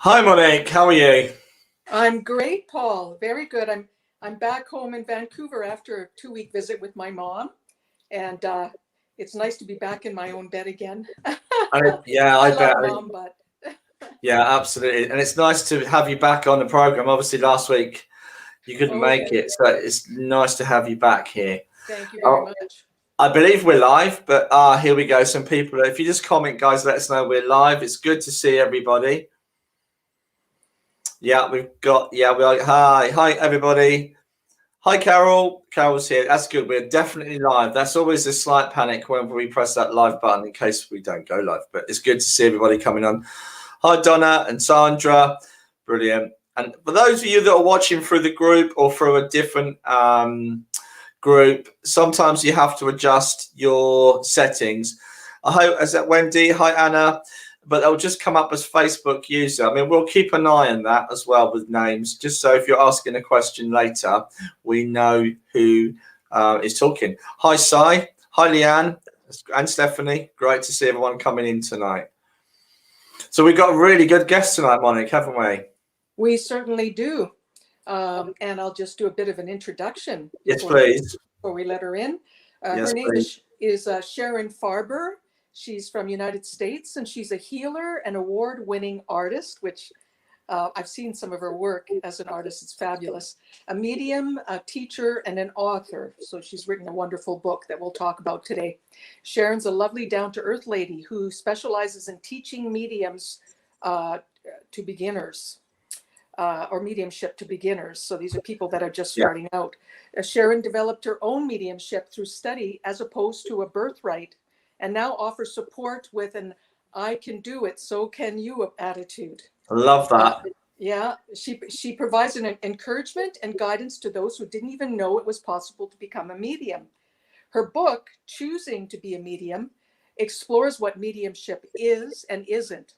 Hi Monique, how are you? I'm great, Paul. Very good. I'm back home in Vancouver after a 2-week visit with my mom, and it's nice to be back in my own bed again. Yeah, I I bet. love mom, but Yeah, absolutely. And it's nice to have you back on the program. Obviously, last week you couldn't oh, make it, so it's nice to have you back here. thank you very Oh, much. I believe we're live, but here we go. Some people, if you just comment, guys, let us know we're live. It's good to see everybody. Yeah, we're like, hi, everybody. Hi, Carol. Carol's here. That's good. We're definitely live. That's always a slight panic whenever we press that live button in case we don't go live. But it's good to see everybody coming on. Hi, Donna and Sandra. Brilliant. And for those of you that are watching through the group or through a different group, sometimes you have to adjust your settings. I hope, is that Wendy? Hi, Anna. But they'll just come up as Facebook user. I mean, we'll keep an eye on that as well with names, just so if you're asking a question later, we know who is talking. Hi, Sai. Hi, Leanne and Stephanie. Great to see everyone coming in tonight. So we've got a really good guest tonight, Monique, haven't we? We certainly do. And I'll just do a bit of an introduction Yes, please. Before we let her in. Yes, Her name please. is Sharon Farber. She's from United States, and she's a healer and award-winning artist, which I've seen some of her work as an artist. It's fabulous. A medium, a teacher, and an author. So she's written a wonderful book that we'll talk about today. Sharon's a lovely down-to-earth lady who specializes in teaching mediums to beginners. Or mediumship to beginners. So these are people that are just starting out. Sharon developed her own mediumship through study as opposed to a birthright, and now offers support with an "I can do it, so can you" attitude. I love that. Yeah, she provides an encouragement and guidance to those who didn't even know it was possible to become a medium. Her book, Choosing to be a Medium, explores what mediumship is and isn't,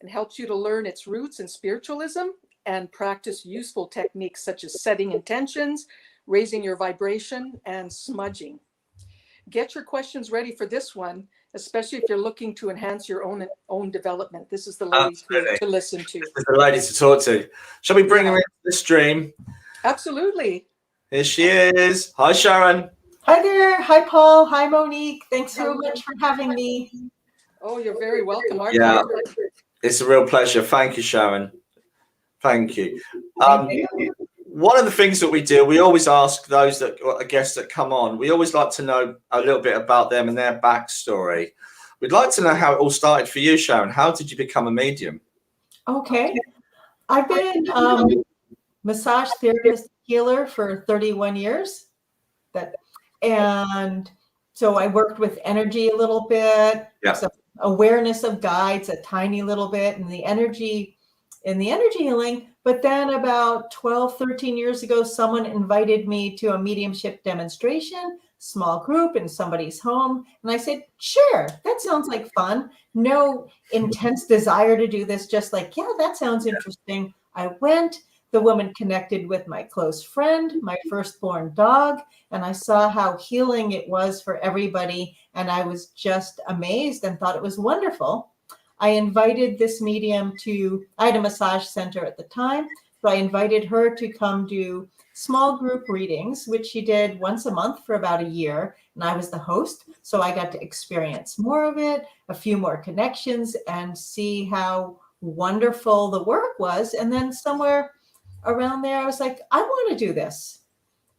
and helps you to learn its roots in spiritualism and practice useful techniques such as setting intentions, raising your vibration, and smudging. Get your questions ready for this one, especially if you're looking to enhance your own development. This is the lady to listen to. This is the lady to talk to. Shall we bring her into the stream? Absolutely. Here she is. Hi, Sharon. Hi there. Hi, Paul. Hi, Monique. Thanks so much for having me. Oh, you're very welcome. Yeah, it's a real pleasure. Thank you, Sharon. Thank you. One of the things that we do, we always ask those guests that come on, we always like to know a little bit about them and their backstory. We'd like to know how it all started for you, Sharon. How did you become a medium? Okay. I've been massage therapist healer for 31 years. And so I worked with energy a little bit, some awareness of guides a tiny little bit, and the energy healing. But then about 12, 13 years ago, someone invited me to a mediumship demonstration, small group in somebody's home. And I said, sure, that sounds like fun. No intense desire to do this, just like, yeah, that sounds interesting. I went. The woman connected with my close friend, my firstborn dog, and I saw how healing it was for everybody. And I was just amazed and thought it was wonderful. I invited this medium I had a massage center at the time, so I invited her to come do small group readings, which she did once a month for about a year, and I was the host, so I got to experience more of it, a few more connections, and see how wonderful the work was. And then somewhere around there, I was like, I want to do this.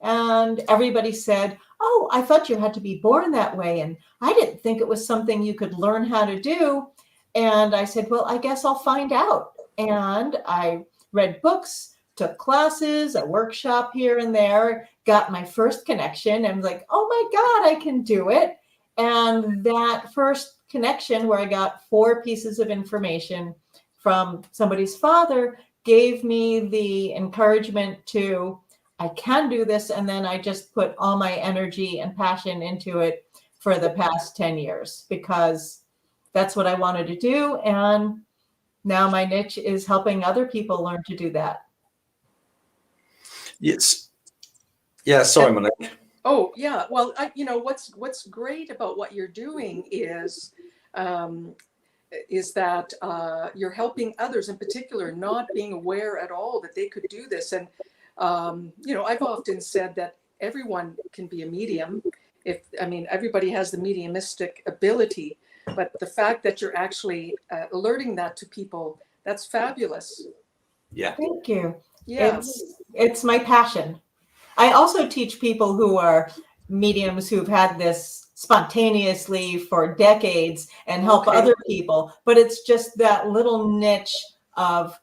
And everybody said, oh, I thought you had to be born that way, and I didn't think it was something you could learn how to do. And I said, well, I guess I'll find out. And I read books, took classes, a workshop here and there, got my first connection, and was like, oh my God, I can do it. And that first connection where I got 4 pieces of information from somebody's father gave me the encouragement to, I can do this. And then I just put all my energy and passion into it for the past 10 years because that's what I wanted to do. And now my niche is helping other people learn to do that. Yes. Yeah. Sorry, Monique. Oh, yeah. Well, what's great about what you're doing is is that you're helping others, in particular, not being aware at all that they could do this. And, I've often said that everyone can be a medium. Everybody has the mediumistic ability, but the fact that you're actually alerting that to people, that's fabulous. Yeah. Thank you. Yeah. It's my passion. I also teach people who are mediums who've had this spontaneously for decades and help other people. But it's just that little niche of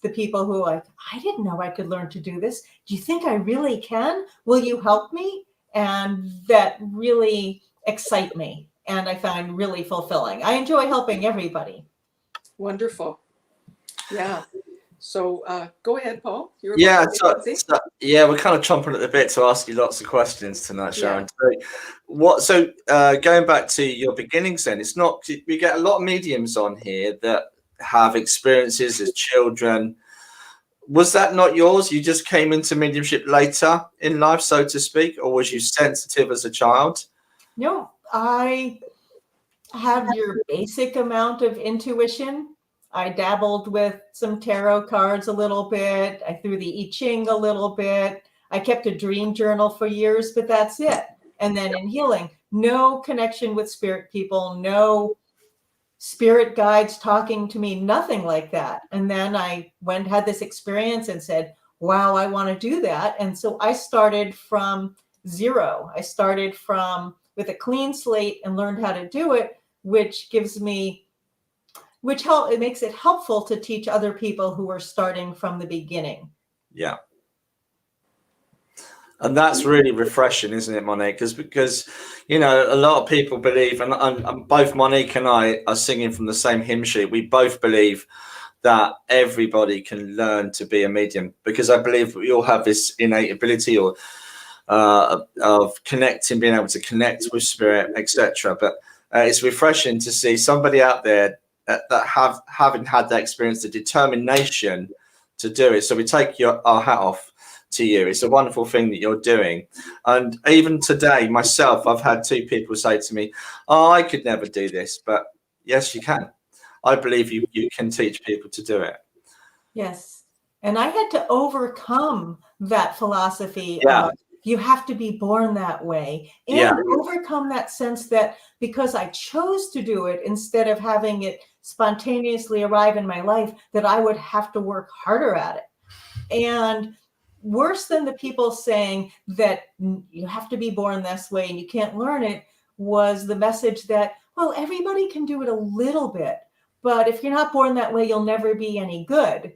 the people who I didn't know I could learn to do this. Do you think I really can? Will you help me? And that really excite me and I find really fulfilling. I enjoy helping everybody. Wonderful. Yeah. So go ahead, Paul. We're kind of chomping at the bit to ask you lots of questions tonight, Sharon. Yeah. So going back to your beginnings then, it's not, we get a lot of mediums on here that have experiences as children. Was that not yours? You just came into mediumship later in life, so to speak, or was you sensitive as a child? No, I have your basic amount of intuition. I dabbled with some tarot cards a little bit. I threw the I Ching a little bit. I kept a dream journal for years, but that's it. And then in healing, no connection with spirit people, no spirit guides talking to me, nothing like that. And then I had this experience and said, wow, I want to do that. And so I started from zero. I started with a clean slate and learned how to do it, which it makes it helpful to teach other people who are starting from the beginning. Yeah. And that's really refreshing, isn't it, Monique? Because a lot of people believe, and both Monique and I are singing from the same hymn sheet. We both believe that everybody can learn to be a medium, because I believe we all have this innate ability of connecting, being able to connect with spirit, etc. But it's refreshing to see somebody out there that having had that experience, the determination to do it. So we take our hat off to you. It's a wonderful thing that you're doing. And even today, myself, I've had 2 people say to me, oh, I could never do this. But yes, you can. I believe you can teach people to do it. Yes. And I had to overcome that philosophy of you have to be born that way, and overcome that sense that because I chose to do it instead of having it spontaneously arrive in my life, that I would have to work harder at it. And worse than the people saying that you have to be born this way and you can't learn it was the message that, well, everybody can do it a little bit, but if you're not born that way, you'll never be any good.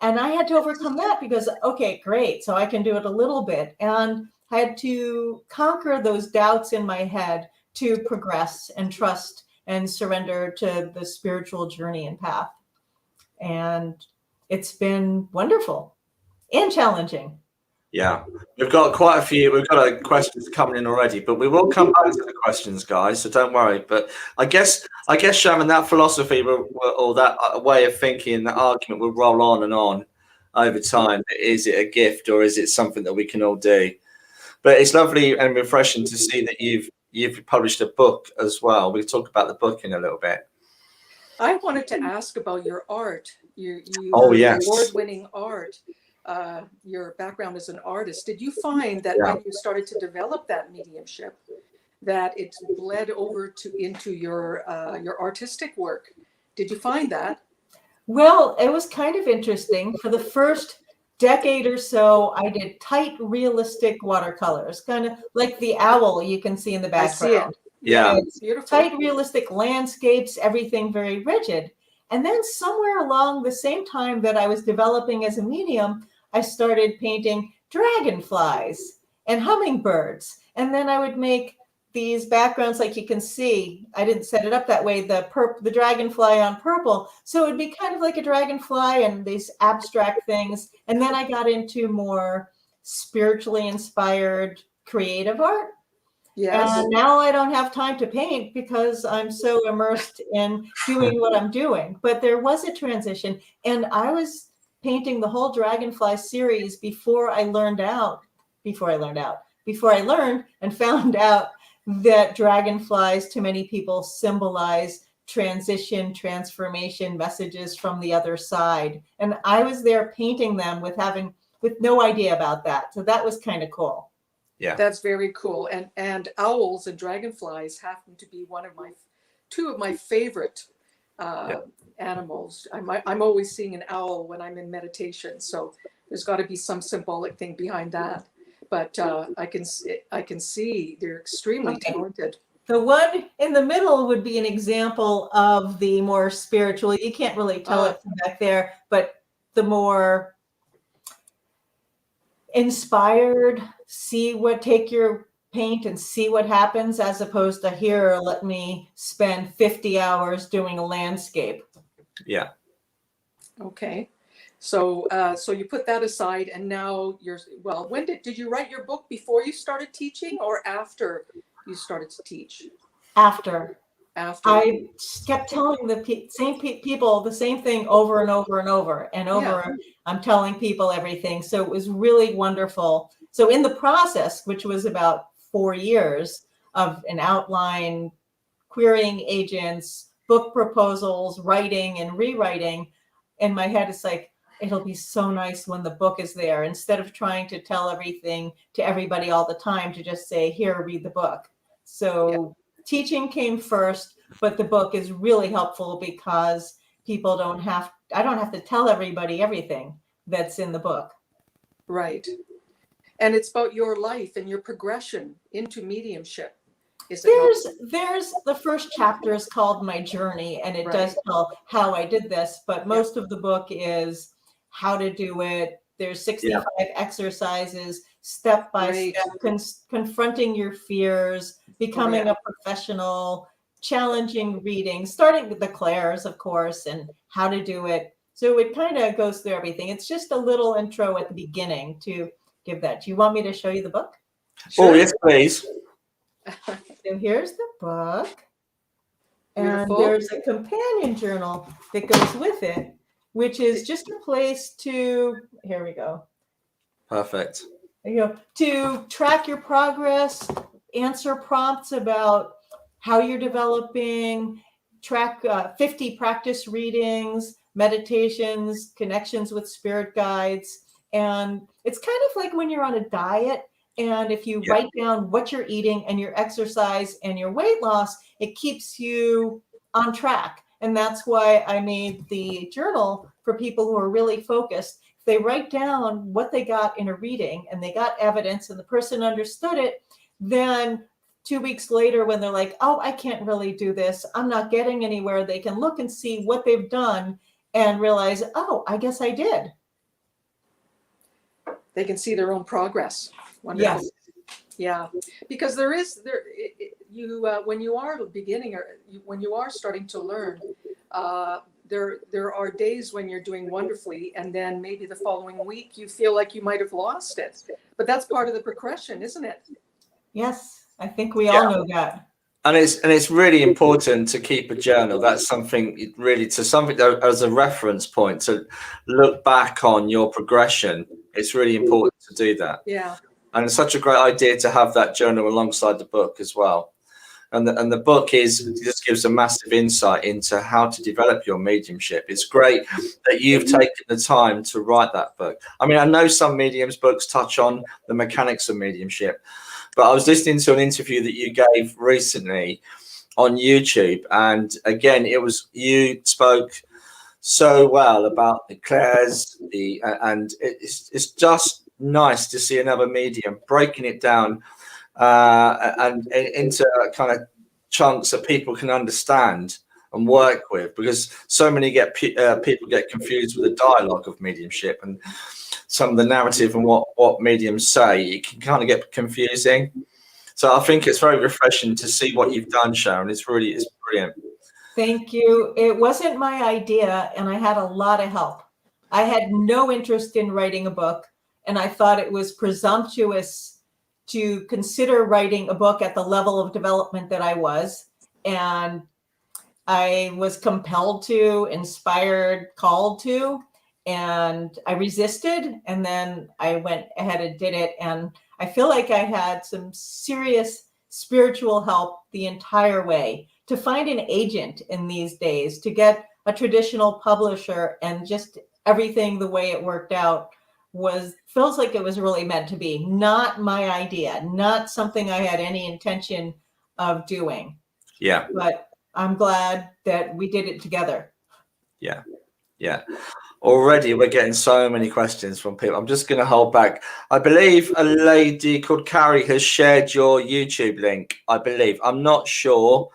And I had to overcome that because, okay, great. So I can do it a little bit. And I had to conquer those doubts in my head to progress and trust and surrender to the spiritual journey and path. And it's been wonderful and challenging. Yeah, we've got questions coming in already, but we will come back to the questions, guys, so don't worry. But I guess Sharon, that philosophy or that way of thinking, that argument will roll on and on over time. Is it a gift or is it something that we can all do? But it's lovely and refreshing to see that you've published a book as well. We'll talk about the book in a little bit. I wanted to ask about your art. Your award-winning art. Your background as an artist. Did you find that when you started to develop that mediumship, that it bled over into your artistic work? Did you find that? Well, it was kind of interesting. For the first decade or so, I did tight, realistic watercolors, kind of like the owl you can see in the background. I see it. Yeah, it's beautiful. Tight, realistic landscapes, everything very rigid. And then somewhere along the same time that I was developing as a medium, I started painting dragonflies and hummingbirds. And then I would make these backgrounds like you can see. I didn't set it up that way, the dragonfly on purple. So it would be kind of like a dragonfly and these abstract things. And then I got into more spiritually inspired creative art. Yes. And now I don't have time to paint because I'm so immersed in doing what I'm doing. But there was a transition, and I was painting the whole Dragonfly series before I learned and found out that dragonflies to many people symbolize transition, transformation messages from the other side. And I was there painting them with no idea about that. So that was kind of cool. Yeah. That's very cool. And owls and dragonflies happen to be two of my favorite animals. I'm always seeing an owl when I'm in meditation. So there's got to be some symbolic thing behind that. But I can see they're extremely talented. The one in the middle would be an example of the more spiritual. You can't really tell it from back there, but the more inspired, take your paint and see what happens, as opposed to here, let me spend 50 hours doing a landscape. Yeah. Okay. So you put that aside, and now when did you write your book? Before you started teaching, or after you started to teach? After. I kept telling the same people the same thing over and over and over and over. Yeah. I'm telling people everything. So it was really wonderful. So in the process, which was about 4 years of an outline, querying agents, book proposals, writing and rewriting, in my head, it's like, it'll be so nice when the book is there, instead of trying to tell everything to everybody all the time, to just say, here, read the book. So teaching came first, but the book is really helpful because I don't have to tell everybody everything that's in the book. Right. And it's about your life and your progression into mediumship. There's the first chapter is called My Journey, and it does tell how I did this, but most of the book is how to do it. There's 65 exercises, step by step, confronting your fears, becoming a professional, challenging reading, starting with the clairs, of course, and how to do it. So it kind of goes through everything. It's just a little intro at the beginning to give that. Do you want me to show you the book? Sure. Oh, yes, please. So here's the book. And there's a companion journal that goes with it, which is just a place to, here we go. Perfect. To track your progress, answer prompts about how you're developing, track 50 practice readings, meditations, connections with spirit guides. And it's kind of like when you're on a diet, and if you write down what you're eating and your exercise and your weight loss, it keeps you on track. And that's why I made the journal for people who are really focused. If they write down what they got in a reading and they got evidence and the person understood it, then 2 weeks later, when they're like, oh, I can't really do this, I'm not getting anywhere, they can look and see what they've done and realize, oh, I guess I did. They can see their own progress. Wonderful. Yes. Yeah, because when you are beginning, or when you are starting to learn, there are days when you're doing wonderfully, and then maybe the following week you feel like you might have lost it. But that's part of the progression, isn't it? Yes, I think we all know that. And it's really important to keep a journal. That's something really as a reference point to look back on your progression. It's really important to do that. Yeah. And it's such a great idea to have that journal alongside the book as well. And the book just gives a massive insight into how to develop your mediumship. It's great that you've taken the time to write that book. I mean, I know some mediums books touch on the mechanics of mediumship, but I was listening to an interview that you gave recently on YouTube. And again, you spoke so well about the clairs, and it's just nice to see another medium breaking it down and into kind of chunks that people can understand and work with, because so many people get confused with the dialogue of mediumship and some of the narrative and what mediums say. It can kind of get confusing. So I think it's very refreshing to see what you've done, Sharon. It's brilliant. Thank you. It wasn't my idea, and I had a lot of help. I had no interest in writing a book, and I thought it was presumptuous to consider writing a book at the level of development that I was. And I was compelled to, inspired, called to, and I resisted. And then I went ahead and did it. And I feel like I had some serious spiritual help the entire way to find an agent in these days, to get a traditional publisher, and just everything the way it worked out feels like it was really meant to be. Not my idea, not something I had any intention of doing. Yeah. But I'm glad that we did it together. Yeah. Yeah. Already we're getting so many questions from people. I'm just going to hold back. I believe a lady called Kerry has shared your YouTube link. I believe. I'm not sure.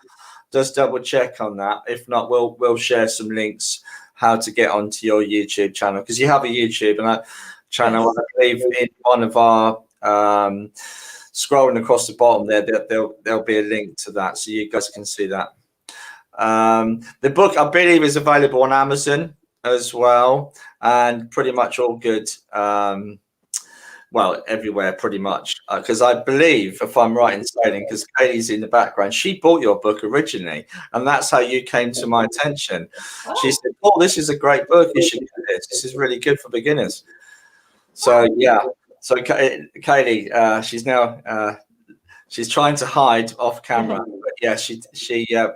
Just double check on that. If not, we'll share some links how to get onto your YouTube channel, because you have a YouTube channel. Yes. I believe in one of our scrolling across the bottom there'll be a link to that, so you guys can see that. The book, I believe, is available on Amazon as well, and pretty much all good. Well, everywhere pretty much, because I believe, if I'm right in saying, because Katie's in the background, she bought your book originally, and that's how you came to my attention. She said, "Oh, this is a great book. You should get this. This is really good for beginners." So yeah, so Katie, she's now she's trying to hide off camera, but yeah, she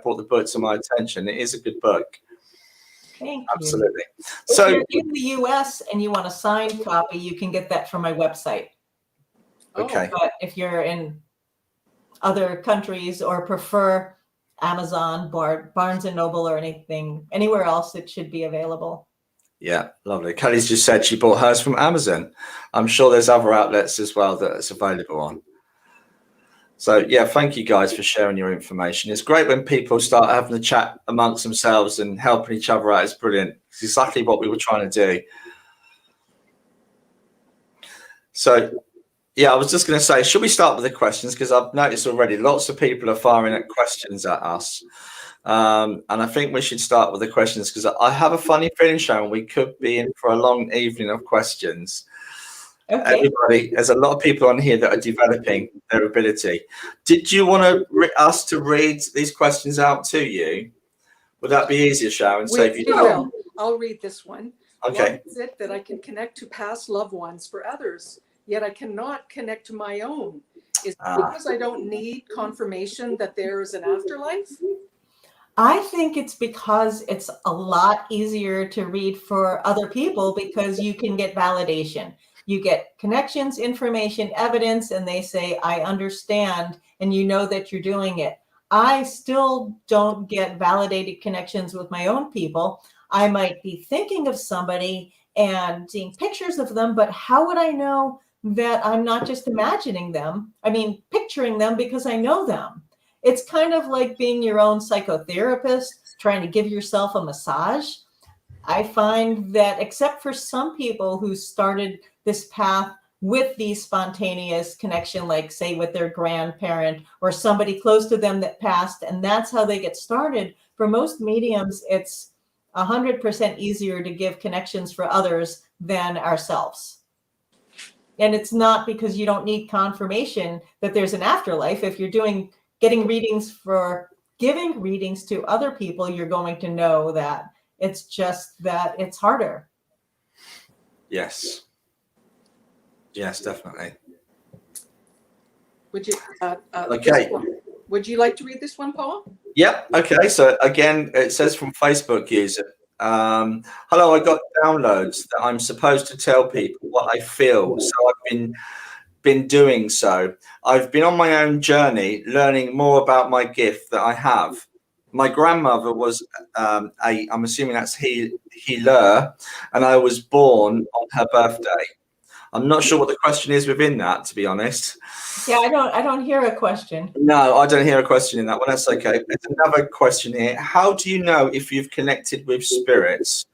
brought the book to my attention. It is a good book. Thank Absolutely. You. So if you're in the US and you want a signed copy, you can get that from my website. Okay. But if you're in other countries or prefer Amazon, Barnes and Noble, or anywhere else, it should be available. Yeah, lovely. Kelly's just said she bought hers from Amazon. I'm sure there's other outlets as well that it's available on. So yeah, thank you guys for sharing your information. It's great when people start having a chat amongst themselves and helping each other out. It's brilliant. It's exactly what we were trying to do. So yeah, I was just going to say, should we start with the questions? Because I've noticed already lots of people are firing at questions at us. And I think we should start with the questions, because I have a funny feeling, Sharon, we could be in for a long evening of questions. Okay. Everybody, there's a lot of people on here that are developing their ability. Did you want us to read these questions out to you? Would that be easier, Sharon? I'll read this one. Okay. Why is it that I can connect to past loved ones for others, yet I cannot connect to my own? Is it because I don't need confirmation that there is an afterlife? I think it's because it's a lot easier to read for other people, because you can get validation. You get connections, information, evidence, and they say, I understand, and you know that you're doing it. I still don't get validated connections with my own people. I might be thinking of somebody and seeing pictures of them, but how would I know that I'm not just imagining them? I mean, picturing them, because I know them. It's kind of like being your own psychotherapist, trying to give yourself a massage. I find that, except for some people who started this path with the spontaneous connection, like say with their grandparent or somebody close to them that passed, and that's how they get started. For most mediums, it's 100% easier to give connections for others than ourselves. And it's not because you don't need confirmation that there's an afterlife. If you're getting readings for giving readings to other people, you're going to know that. It's just that it's harder. Yes. Yes, definitely. Would you? Okay. Would you like to read this one, Paul? Yep. Okay. So again, it says from Facebook user. Hello, I got downloads that I'm supposed to tell people what I feel. So I've been doing so. I've been on my own journey, learning more about my gift that I have. My grandmother was I'm assuming that's healer, and I was born on her birthday. I'm not sure what the question is within that, to be honest. Yeah, I don't hear a question. No, I don't hear a question in that one. That's okay. There's another question here. How do you know if you've connected with spirits?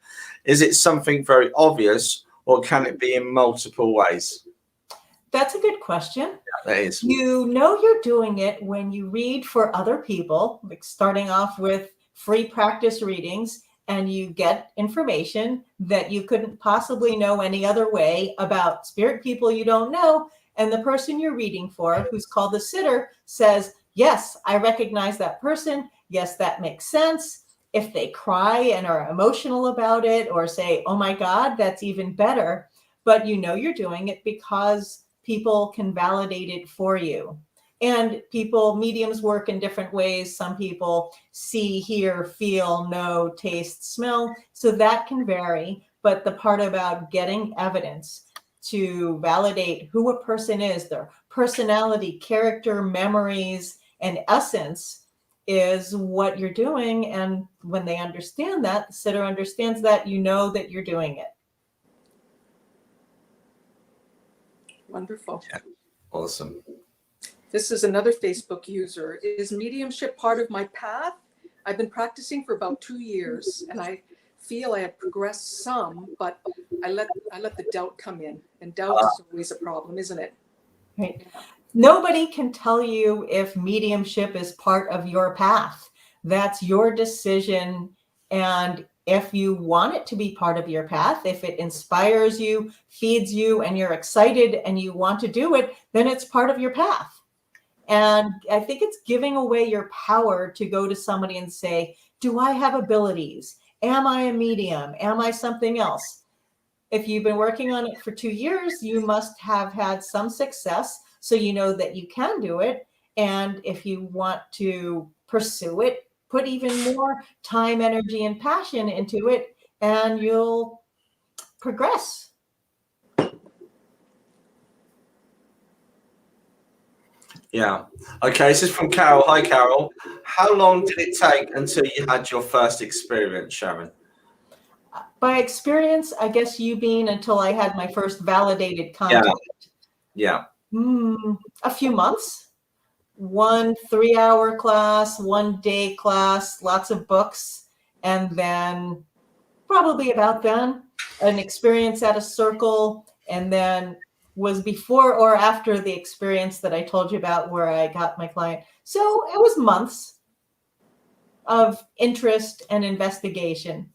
Is it something very obvious, or can it be in multiple ways? That's a good question. Yeah, that is. You know you're doing it when you read for other people, like starting off with free practice readings, and you get information that you couldn't possibly know any other way about spirit people you don't know. And the person you're reading for, who's called the sitter, says, yes, I recognize that person. Yes, that makes sense. If they cry and are emotional about it, or say, oh my God, that's even better. But you know you're doing it because people can validate it for you. And mediums work in different ways. Some people see, hear, feel, know, taste, smell. So that can vary. But the part about getting evidence to validate who a person is, their personality, character, memories, and essence is what you're doing. And when they understand that, the sitter understands that, you know that you're doing it. Wonderful. Yeah. Awesome. This is another Facebook user. Is mediumship part of my path? I've been practicing for about 2 years, and I feel I have progressed some, but I let the doubt come in, and doubt is always a problem, isn't it? Right. Nobody can tell you if mediumship is part of your path. That's your decision. And if you want it to be part of your path, if it inspires you, feeds you, and you're excited and you want to do it, then it's part of your path. And I think it's giving away your power to go to somebody and say, do I have abilities? Am I a medium? Am I something else? If you've been working on it for 2 years, you must have had some success, so you know that you can do it. And if you want to pursue it, put even more time, energy, and passion into it, and you'll progress. Yeah. Okay, this is from Carol. Hi, Carol. How long did it take until you had your first experience, Sharon? By experience, I guess you mean until I had my first validated contact. Yeah. A few months. 1 3-hour class, 1 day class, lots of books. And then probably about then, an experience at a circle, and then was before or after the experience that I told you about where I got my client. So it was months of interest and investigation.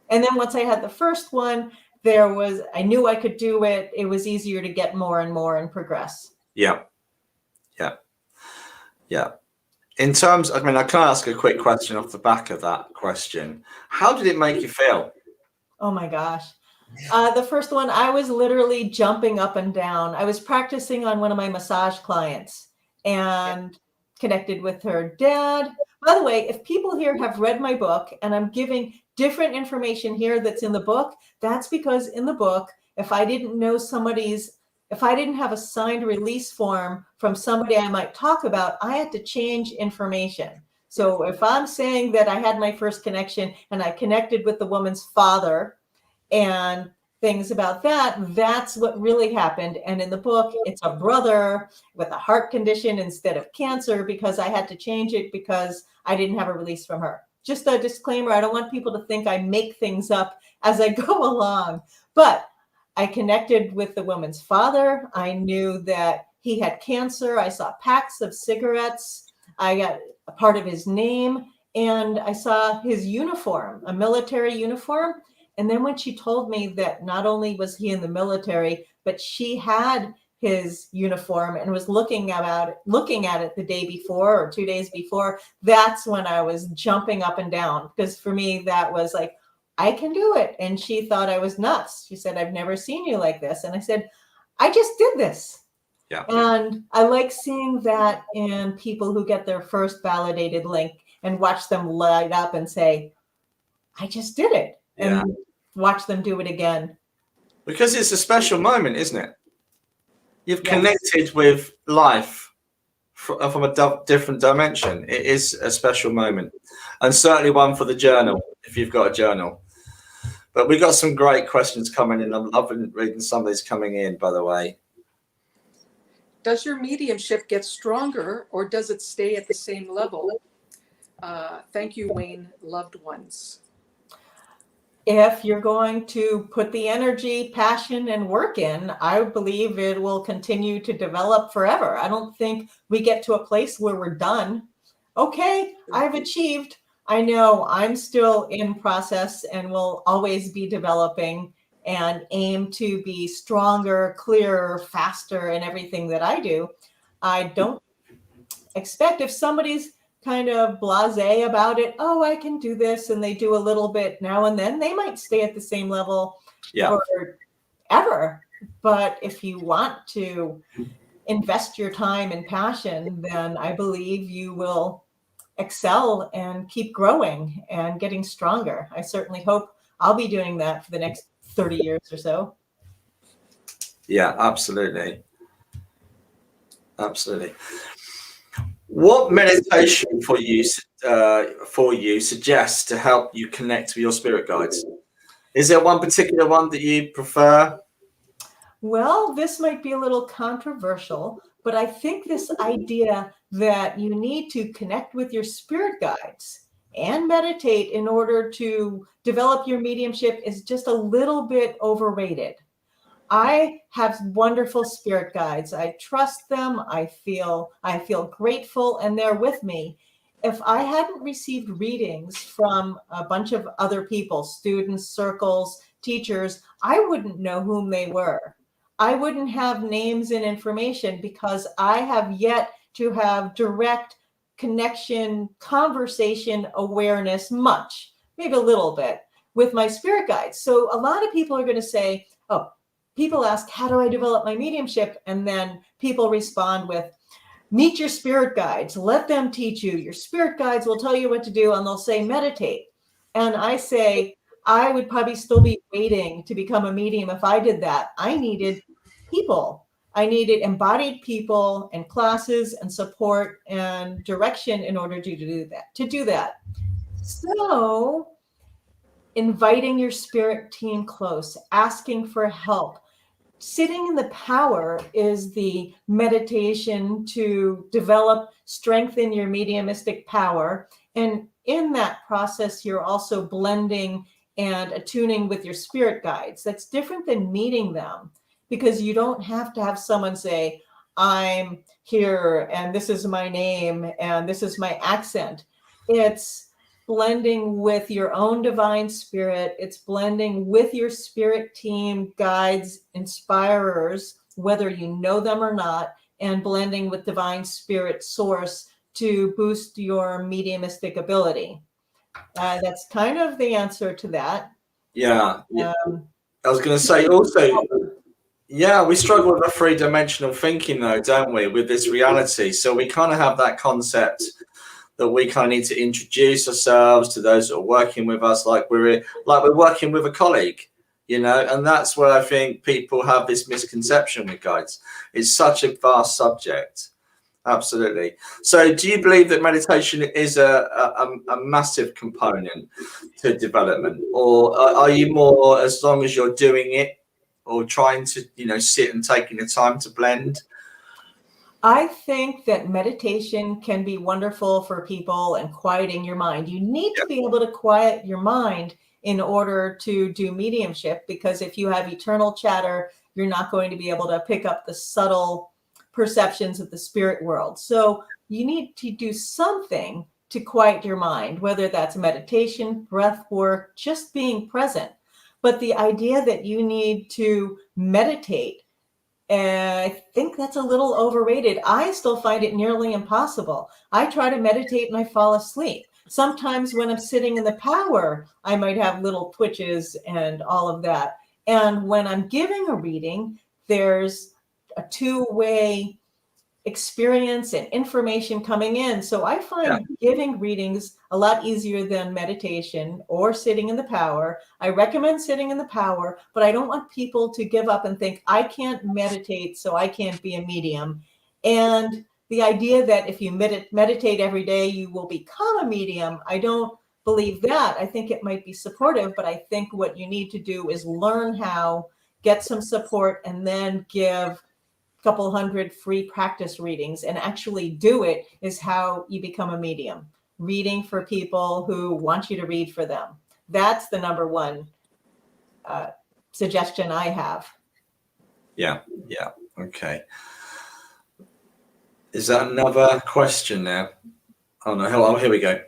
And then once I had the first one, I knew I could do it. It was easier to get more and more and progress. Yeah. In terms, I can ask a quick question off the back of that question. How did it make you feel? Oh my gosh. The first one, I was literally jumping up and down. I was practicing on one of my massage clients and connected with her dad. By the way, if people here have read my book and I'm giving different information here that's in the book, that's because in the book, if I didn't have a signed release form from somebody I might talk about, I had to change information. So if I'm saying that I had my first connection and I connected with the woman's father and things about that, that's what really happened. And in the book, it's a brother with a heart condition instead of cancer, because I had to change it because I didn't have a release from her. Just a disclaimer, I don't want people to think I make things up as I go along. But I connected with the woman's father. I knew that he had cancer. I saw packs of cigarettes. I got a part of his name, and I saw his uniform, a military uniform. And then when she told me that not only was he in the military, but she had his uniform and was looking at it the day before or 2 days before, that's when I was jumping up and down. Because for me, that was like, I can do it. And she thought I was nuts. She said, I've never seen you like this. And I said, I just did this. Yeah. And I like seeing that in people who get their first validated link and watch them light up and say, I just did it. Yeah. And watch them do it again. Because it's a special moment, isn't it? You've connected with life from a different dimension. It is a special moment, and certainly one for the journal, if you've got a journal. But we've got some great questions coming in. I'm loving reading some of these coming in, by the way. Does your mediumship get stronger, or does it stay at the same level? Thank you, Wayne, loved ones. If you're going to put the energy, passion, and work in, I believe it will continue to develop forever. I don't think we get to a place where we're done. Okay, I've achieved. I know I'm still in process and will always be developing and aim to be stronger, clearer, faster in everything that I do. I don't expect, if somebody's kind of blasé about it, oh, I can do this, and they do a little bit now and then, they might stay at the same level forever. But if you want to invest your time and passion, then I believe you will excel and keep growing and getting stronger. I certainly hope I'll be doing that for the next 30 years or so. Yeah, absolutely. Absolutely. What meditation for you suggests to help you connect with your spirit guides? Is there one particular one that you prefer? Well, this might be a little controversial, but I think this idea that you need to connect with your spirit guides and meditate in order to develop your mediumship is just a little bit overrated. I have wonderful spirit guides. I trust them. I feel grateful, and they're with me. If I hadn't received readings from a bunch of other people, students, circles, teachers, I wouldn't know whom they were. I wouldn't have names and information because I have yet to have direct connection, conversation, awareness, much, maybe a little bit, with my spirit guides. So a lot of people are going to say, oh, people ask, how do I develop my mediumship? And then people respond with, meet your spirit guides, let them teach you. Your spirit guides will tell you what to do, and they'll say, meditate. And I say, I would probably still be waiting to become a medium if I did that. I needed people. I needed embodied people and classes and support and direction in order to do that. So inviting your spirit team close, asking for help. Sitting in the power is the meditation to develop, strengthen your mediumistic power. And in that process, you're also blending and attuning with your spirit guides. That's different than meeting them, because you don't have to have someone say, I'm here and this is my name and this is my accent. It's blending with your own divine spirit. It's blending with your spirit team, guides, inspirers, whether you know them or not, and blending with divine spirit source to boost your mediumistic ability. That's kind of the answer to that. Yeah. I was going to say also, yeah, we struggle with a three-dimensional thinking though, don't we, with this reality. So we kind of have that concept that we kind of need to introduce ourselves to those that are working with us, like we're working with a colleague, you know, and that's where I think people have this misconception with guides. It's such a vast subject. Absolutely. So do you believe that meditation is a massive component to development, or are you more, as long as you're doing it or trying to, you know, sit and taking the time to blend? I think that meditation can be wonderful for people and quieting your mind. You need to be able to quiet your mind in order to do mediumship, because if you have eternal chatter, you're not going to be able to pick up the subtle perceptions of the spirit world. So you need to do something to quiet your mind, whether that's meditation, breath work, just being present. But the idea that you need to meditate, I think that's a little overrated. I still find it nearly impossible. I try to meditate and I fall asleep. Sometimes when I'm sitting in the power, I might have little twitches and all of that. And when I'm giving a reading, there's a two-way experience and information coming in. So I find giving readings a lot easier than meditation or sitting in the power. I recommend sitting in the power, but I don't want people to give up and think, I can't meditate, so I can't be a medium. And the idea that if you meditate every day, you will become a medium, I don't believe that. I think it might be supportive, but I think what you need to do is learn how, get some support, and then give couple hundred free practice readings, and actually do it is how you become a medium. Reading for people who want you to read for them. That's the number one suggestion I have. Yeah. Okay. Is that another question now? Oh no, oh, here we go.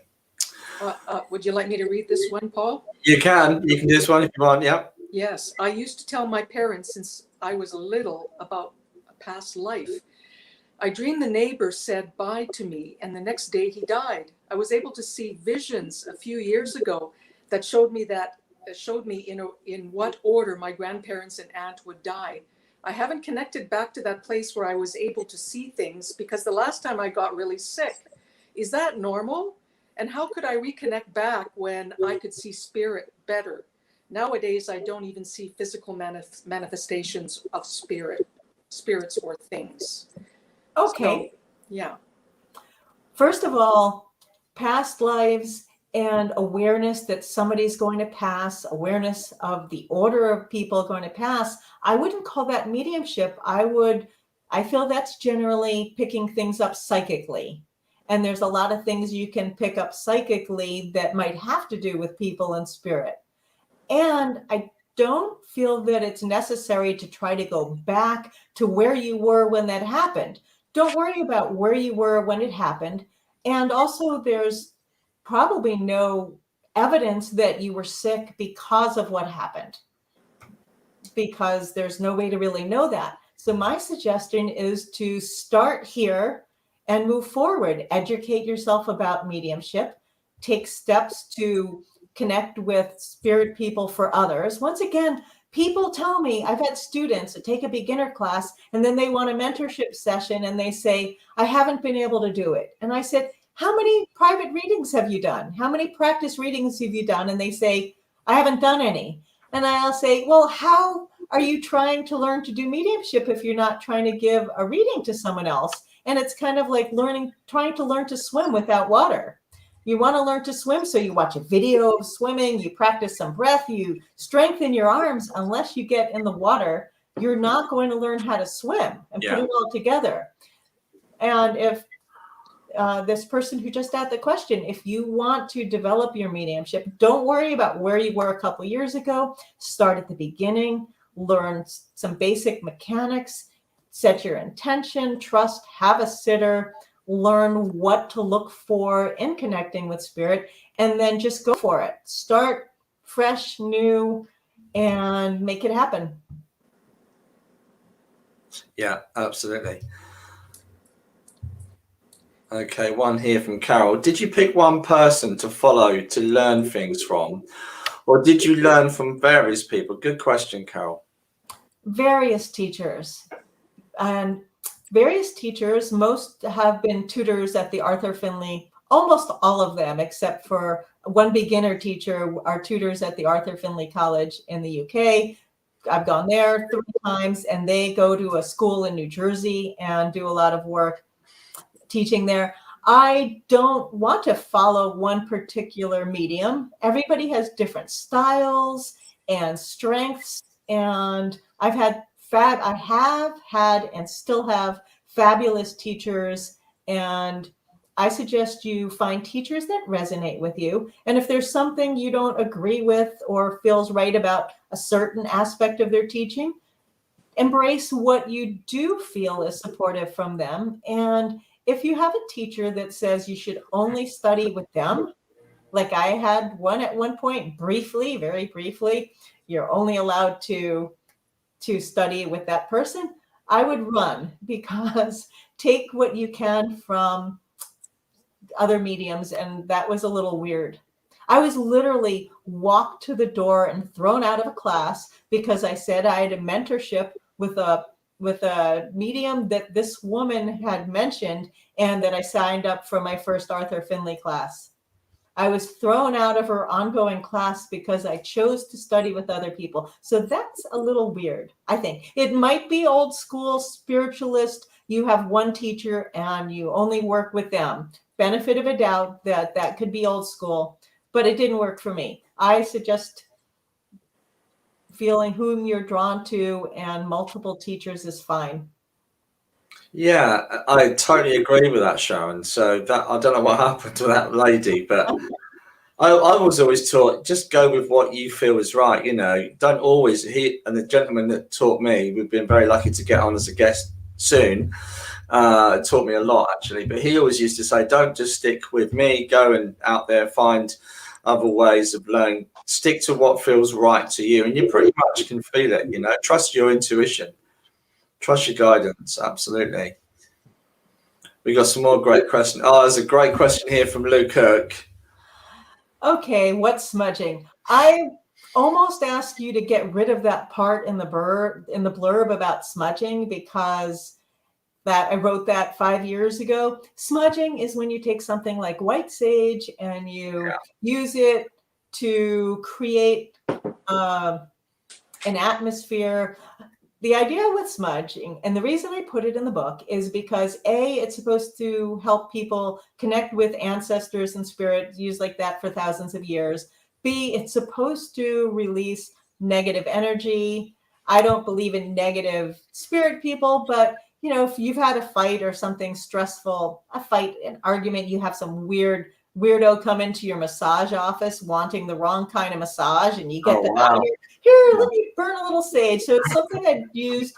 Would you like me to read this one, Paul? You can do this one if you want. Yeah. Yes. I used to tell my parents since I was little about past life. I dreamed the neighbor said bye to me, and the next day he died. I was able to see visions a few years ago that showed me in what order my grandparents and aunt would die. I haven't connected back to that place where I was able to see things, because the last time I got really sick. Is that normal? And how could I reconnect back when I could see spirit better? Nowadays, I don't even see physical manifestations of spirits or things. Okay. So, yeah. First of all, past lives and awareness that somebody's going to pass, awareness of the order of people going to pass, I wouldn't call that mediumship. I feel that's generally picking things up psychically. And there's a lot of things you can pick up psychically that might have to do with people and spirit. And I don't feel that it's necessary to try to go back to where you were when that happened. Don't worry about where you were when it happened. And also, there's probably no evidence that you were sick because of what happened, because there's no way to really know that. So my suggestion is to start here and move forward. Educate yourself about mediumship. Take steps to connect with spirit people for others. Once again, people tell me, I've had students that take a beginner class and then they want a mentorship session and they say, I haven't been able to do it. And I said, how many private readings have you done? How many practice readings have you done? And they say, I haven't done any. And I'll say, well, how are you trying to learn to do mediumship if you're not trying to give a reading to someone else? And it's kind of like trying to learn to swim without water. You want to learn to swim, so you watch a video of swimming, you practice some breath, you strengthen your arms. Unless you get in the water, you're not going to learn how to swim and put it all together. And if this person who just asked the question, if you want to develop your mediumship, don't worry about where you were a couple years ago. Start at the beginning, learn some basic mechanics, set your intention, trust, have a sitter, learn what to look for in connecting with spirit, and then just go for it. Start fresh, new, and make it happen. Yeah, absolutely. Okay, one here from Carol. Did you pick one person to follow to learn things from, or did you learn from various people? Good question, Carol. Various teachers. And various teachers, most have been tutors at the Arthur Findlay, almost all of them, except for one beginner teacher, are tutors at the Arthur Findlay College in the UK. I've gone there 3 times, and they go to a school in New Jersey and do a lot of work teaching there. I don't want to follow one particular medium. Everybody has different styles and strengths, and I have had and still have fabulous teachers, and I suggest you find teachers that resonate with you. And if there's something you don't agree with or feels right about a certain aspect of their teaching, embrace what you do feel is supportive from them. And if you have a teacher that says you should only study with them, like I had one at one point, briefly, very briefly, you're only allowed to study with that person, I would run, because take what you can from other mediums. And that was a little weird. I was literally walked to the door and thrown out of a class because I said I had a mentorship with a medium that this woman had mentioned, and that I signed up for my first Arthur Findlay class. I was thrown out of her ongoing class because I chose to study with other people. So that's a little weird, I think. It might be old school spiritualist. You have one teacher and you only work with them. Benefit of a doubt that could be old school, but it didn't work for me. I suggest feeling whom you're drawn to, and multiple teachers is fine. Yeah, I totally agree with that, Sharon. So that, I don't know what happened to that lady, but I was always taught, just go with what you feel is right. You know, don't always. And the gentleman that taught me, we've been very lucky to get on as a guest soon, taught me a lot actually. But he always used to say, don't just stick with me. Go and out there find other ways of learning. Stick to what feels right to you, and you pretty much can feel it. You know, trust your intuition. Trust your guidance, absolutely. We got some more great questions. Oh, there's a great question here from Lou Kirk. Okay, what's smudging? I almost ask you to get rid of that part in the blurb about smudging, because I wrote that 5 years ago. Smudging is when you take something like white sage and you use it to create an atmosphere. The idea with smudging, and the reason I put it in the book, is because A, it's supposed to help people connect with ancestors and spirits used like that for thousands of years. B, it's supposed to release negative energy. I don't believe in negative spirit people, but you know, if you've had a fight or something stressful, an argument, you have some weirdo come into your massage office wanting the wrong kind of massage, and you get here, let me burn a little sage. So it's something I've used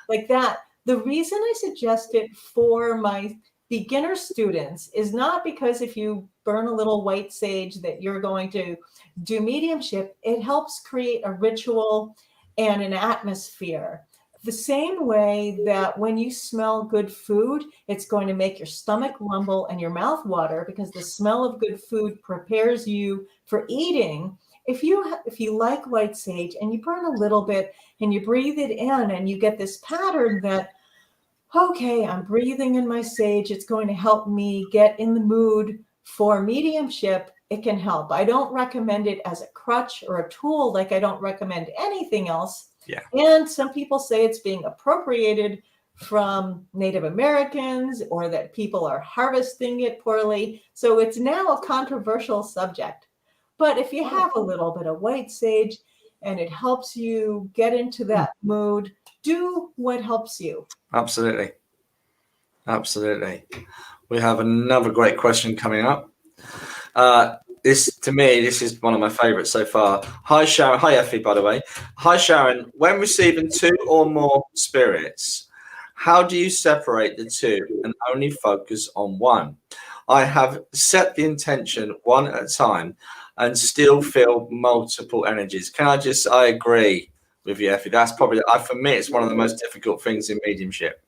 like that. The reason I suggest it for my beginner students is not because if you burn a little white sage that you're going to do mediumship. It helps create a ritual and an atmosphere. The same way that when you smell good food, it's going to make your stomach rumble and your mouth water, because the smell of good food prepares you for eating. If you like white sage and you burn a little bit and you breathe it in, and you get this pattern that, okay, I'm breathing in my sage, it's going to help me get in the mood for mediumship, it can help. I don't recommend it as a crutch or a tool, like I don't recommend anything else. Yeah. And some people say it's being appropriated from Native Americans, or that people are harvesting it poorly. So it's now a controversial subject. But if you have a little bit of white sage and it helps you get into that mood, do what helps you. Absolutely. Absolutely. We have another great question coming up. This is one of my favorites so far. Hi, Sharon. Hi, Effie, by the way. Hi, Sharon. When receiving 2 or more spirits, how do you separate the 2 and only focus on one? I have set the intention one at a time and still feel multiple energies. I agree with you, Effie. That's probably, for me, it's one of the most difficult things in mediumship.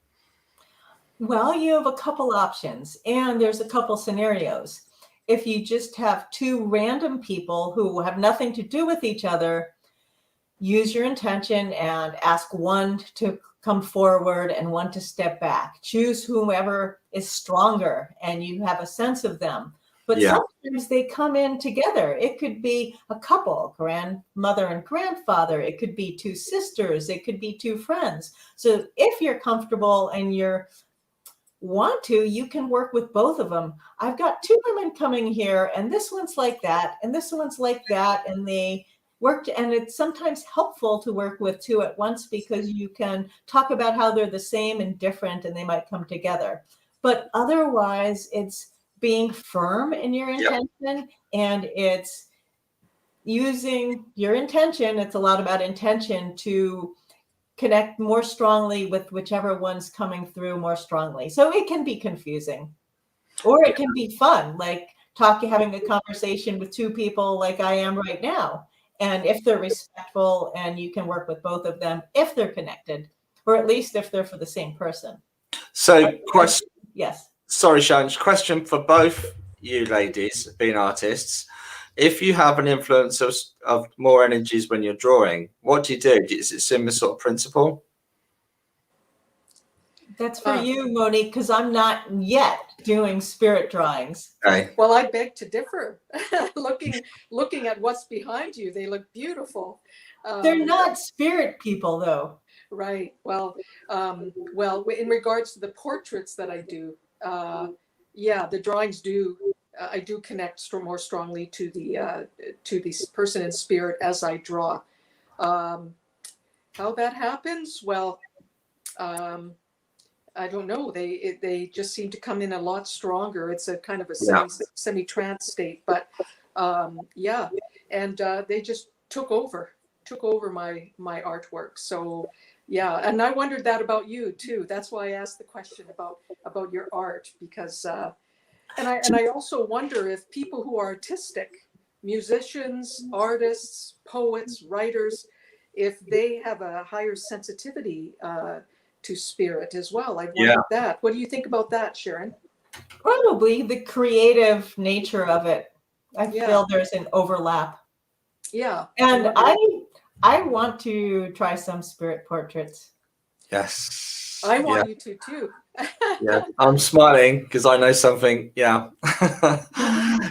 Well, you have a couple options, and there's a couple scenarios. If you just have 2 random people who have nothing to do with each other, use your intention and ask one to come forward and one to step back. Choose whomever is stronger and you have a sense of them. But sometimes they come in together. It could be a couple, grandmother and grandfather. It could be 2 sisters. It could be 2 friends. So if you're comfortable and you're want to, you can work with both of them. I've got 2 women coming here, and this one's like that, and this one's like that, and they worked. And it's sometimes helpful to work with 2 at once, because you can talk about how they're the same and different, and they might come together. But otherwise, it's being firm in your intention, and it's using your intention. It's a lot about intention to connect more strongly with whichever one's coming through more strongly. So it can be confusing, or it can be fun, like having a conversation with 2 people like I am right now. And if they're respectful, and you can work with both of them if they're connected, or at least if they're for the same person. So Yes. Sorry, Sharon, question for both you ladies, being artists. If you have an influence of more energies when you're drawing, what do you do? Is it similar sort of principle? That's for you, Monique, because I'm not yet doing spirit drawings. Okay. Well, I beg to differ. Looking at what's behind you, they look beautiful. They're not spirit people, though. Right. Well, in regards to the portraits that I do, the drawings do. I do connect more strongly to the person in spirit as I draw. How that happens? Well, I don't know. They just seem to come in a lot stronger. It's a kind of a semi-trance state, but and they just took over my artwork. So and I wondered that about you too. That's why I asked the question about your art, because. And I also wonder if people who are artistic, musicians, artists, poets, writers, if they have a higher sensitivity to spirit as well. I wonder that. What do you think about that, Sharon? Probably the creative nature of it. I feel there's an overlap. Yeah. And I want to try some spirit portraits. Yes. I want you to too. Yeah, I'm smiling because I know something. Yeah.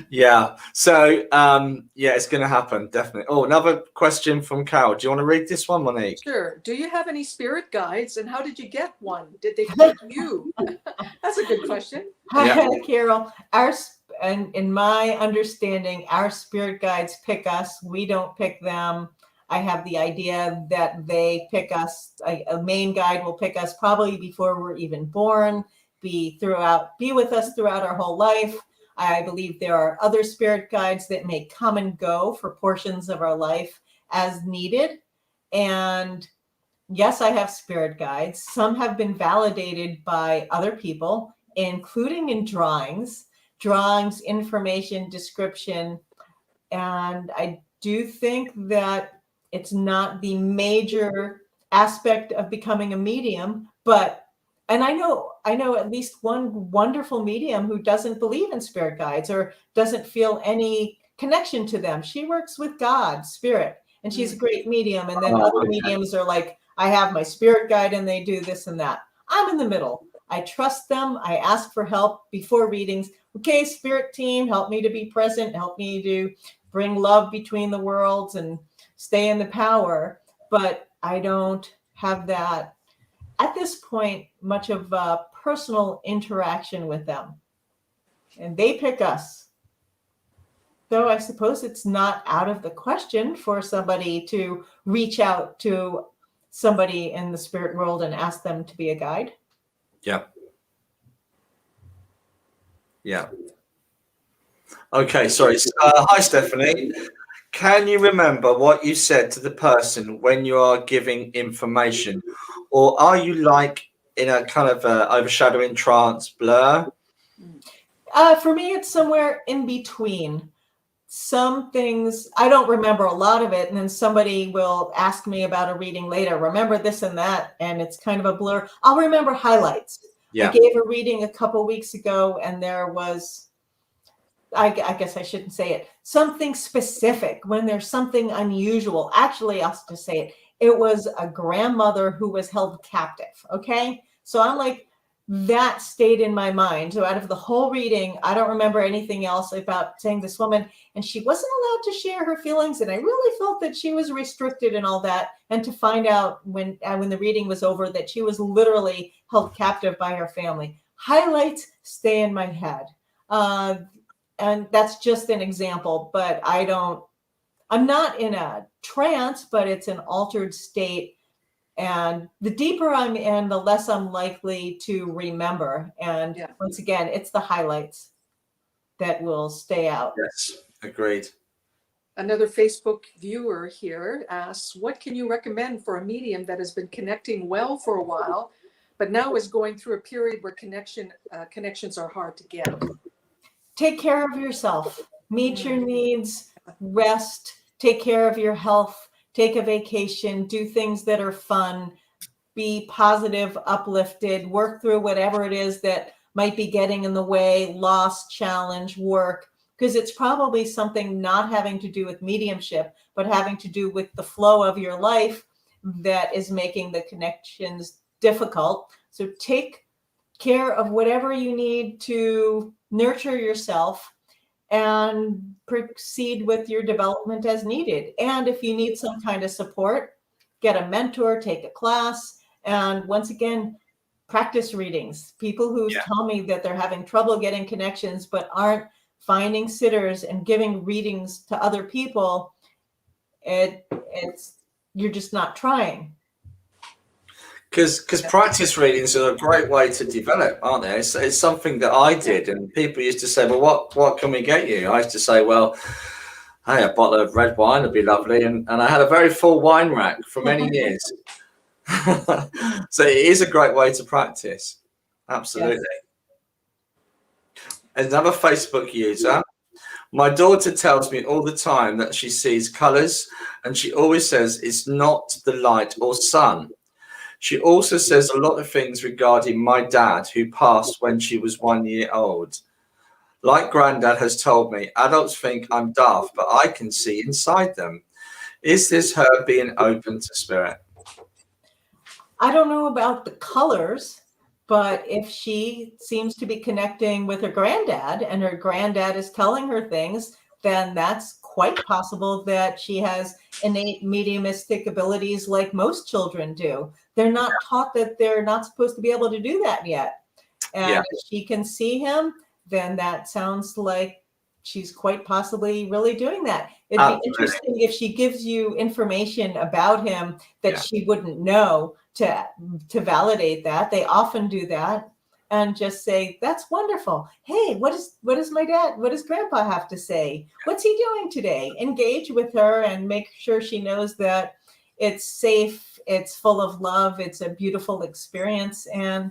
Yeah. So, it's going to happen. Definitely. Oh, another question from Carol. Do you want to read this one, Monique? Sure. Do you have any spirit guides, and how did you get one? Did they pick you? That's a good question. Yeah. Carol, and in my understanding, our spirit guides pick us. We don't pick them. I have the idea that they pick us. A main guide will pick us probably before we're even born, be with us throughout our whole life. I believe there are other spirit guides that may come and go for portions of our life as needed. And yes, I have spirit guides. Some have been validated by other people, including in drawings, information, description. And I do think that it's not the major aspect of becoming a medium, and I know at least one wonderful medium who doesn't believe in spirit guides or doesn't feel any connection to them. She works with God, spirit, and she's a great medium. And then other mediums are like, I have my spirit guide and they do this and that. I'm in the middle. I trust them. I ask for help before readings. Okay, spirit team, help me to be present, help me to bring love between the worlds and stay in the power. But I don't have that, at this point, much of a personal interaction with them. And they pick us. So I suppose it's not out of the question for somebody to reach out to somebody in the spirit world and ask them to be a guide. Yeah. Yeah. Okay, sorry. Hi, Stephanie. Can you remember what you said to the person when you are giving information? Or are you like in a kind of overshadowing trance blur? For me, it's somewhere in between. Some things, I don't remember a lot of it. And then somebody will ask me about a reading later. Remember this and that. And it's kind of a blur. I'll remember highlights. Yeah. I gave a reading a couple weeks ago and there was, I guess I shouldn't say it, something specific when there's something unusual. Actually, I'll just say it. It was a grandmother who was held captive. Okay. So I'm like, that stayed in my mind. So out of the whole reading, I don't remember anything else about saying this woman, and she wasn't allowed to share her feelings. And I really felt that she was restricted and all that. And to find out when the reading was over that she was literally held captive by her family. Highlights stay in my head. And that's just an example, but I'm not in a trance, but it's an altered state. And the deeper I'm in, the less I'm likely to remember. And once again, it's the highlights that will stay out. Yes, agreed. Another Facebook viewer here asks, what can you recommend for a medium that has been connecting well for a while, but now is going through a period where connections are hard to get? Take care of yourself. Meet your needs, rest, take care of your health. Take a vacation, do things that are fun, be positive, uplifted, work through whatever it is that might be getting in the way, loss, challenge, work, because it's probably something not having to do with mediumship, but having to do with the flow of your life that is making the connections difficult. So take care of whatever you need to nurture yourself and proceed with your development as needed. And if you need some kind of support, get a mentor, take a class, and once again, practice readings. People who tell me that they're having trouble getting connections, but aren't finding sitters and giving readings to other people, you're just not trying. Because practice readings are a great way to develop, aren't they? It's something that I did, and people used to say, well, what can we get you? I used to say, well, hey, a bottle of red wine would be lovely. And I had a very full wine rack for many years. So it is a great way to practice. Absolutely. Yes. Another Facebook user. My daughter tells me all the time that she sees colors, and she always says it's not the light or sun. She also says a lot of things regarding my dad, who passed when she was 1 year old. Like Granddad has told me, adults think I'm daft, but I can see inside them. Is this her being open to spirit? I don't know about the colors, but if she seems to be connecting with her granddad and her granddad is telling her things, then that's quite possible that she has innate mediumistic abilities like most children do. They're not taught that they're not supposed to be able to do that yet. And if she can see him, then that sounds like she's quite possibly really doing that. It'd be interesting if she gives you information about him that she wouldn't know to validate that. They often do that and just say, that's wonderful. Hey, what does my dad, what does grandpa have to say? What's he doing today? Engage with her and make sure she knows that it's safe, it's full of love, it's a beautiful experience, and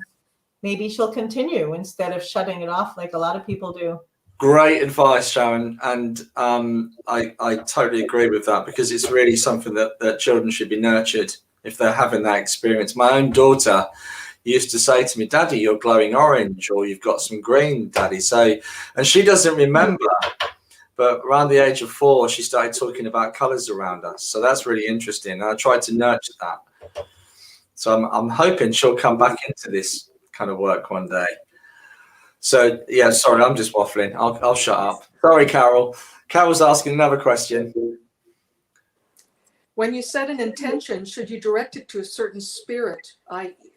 maybe she'll continue instead of shutting it off like a lot of people do. Great advice, Sharon. And I totally agree with that, because it's really something that children should be nurtured if they're having that experience. My own daughter used to say to me, Daddy, you're glowing orange, or you've got some green, Daddy. So, and she doesn't remember, but around the age of 4, she started talking about colors around us. So that's really interesting. And I tried to nurture that. So I'm hoping she'll come back into this kind of work one day. So yeah, sorry, I'm just waffling. I'll shut up. Sorry, Carol. Carol's asking another question. When you set an intention, should you direct it to a certain spirit?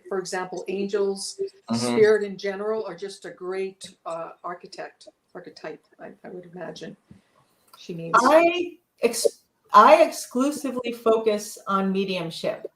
For example, angels, spirit in general, or just a great archetype, I would imagine she means. I exclusively focus on mediumship.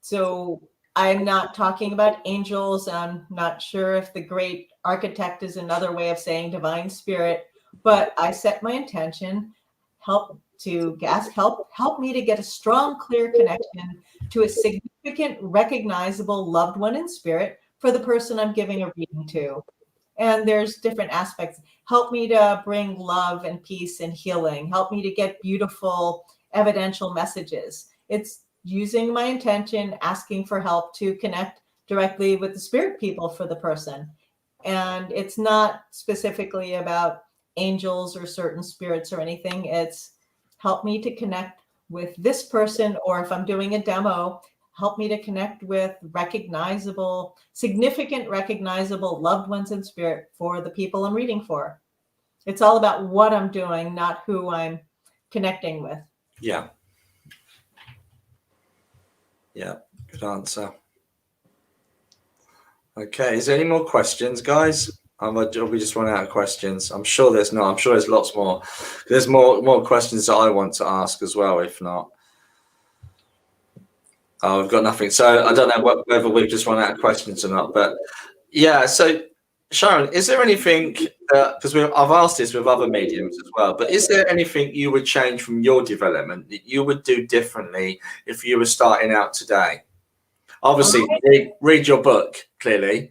So I'm not talking about angels. I'm not sure if the great architect is another way of saying divine spirit, but I set my intention, help me to get a strong, clear connection to a significant, recognizable loved one in spirit for the person I'm giving a reading to. And there's different aspects. Help me to bring love and peace and healing. Help me to get beautiful, evidential messages. It's using my intention, asking for help to connect directly with the spirit people for the person. And it's not specifically about angels or certain spirits or anything. It's help me to connect with this person, or if I'm doing a demo, help me to connect with significant recognizable loved ones in spirit for the people I'm reading for. It's all about what I'm doing, not who I'm connecting with. Yeah. Yeah, good answer. Okay, is there any more questions, guys? We just run out of questions. I'm sure there's not. I'm sure there's lots more. There's more questions that I want to ask as well, if not. Oh, we've got nothing. So I don't know whether we've just run out of questions or not. But yeah, so Sharon, is there anything, because I've asked this with other mediums as well, but is there anything you would change from your development that you would do differently if you were starting out today? Obviously, read your book, clearly.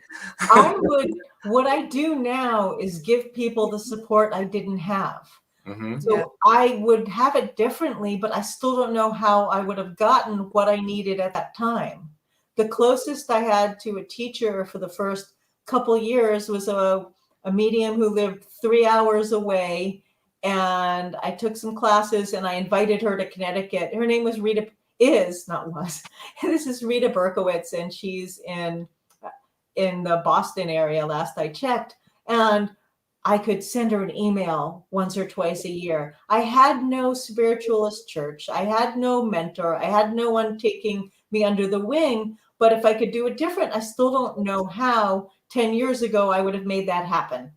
What I do now is give people the support I didn't have. Mm-hmm. So I would have it differently, but I still don't know how I would have gotten what I needed at that time. The closest I had to a teacher for the first couple years was a medium who lived 3 hours away. And I took some classes and I invited her to Connecticut. Her name was Rita, not was. This is Rita Berkowitz, and she's in the Boston area last I checked. And I could send her an email once or twice a year. I had no spiritualist church. I had no mentor. I had no one taking me under the wing. But if I could do it different, I still don't know how. 10 years ago, I would have made that happen.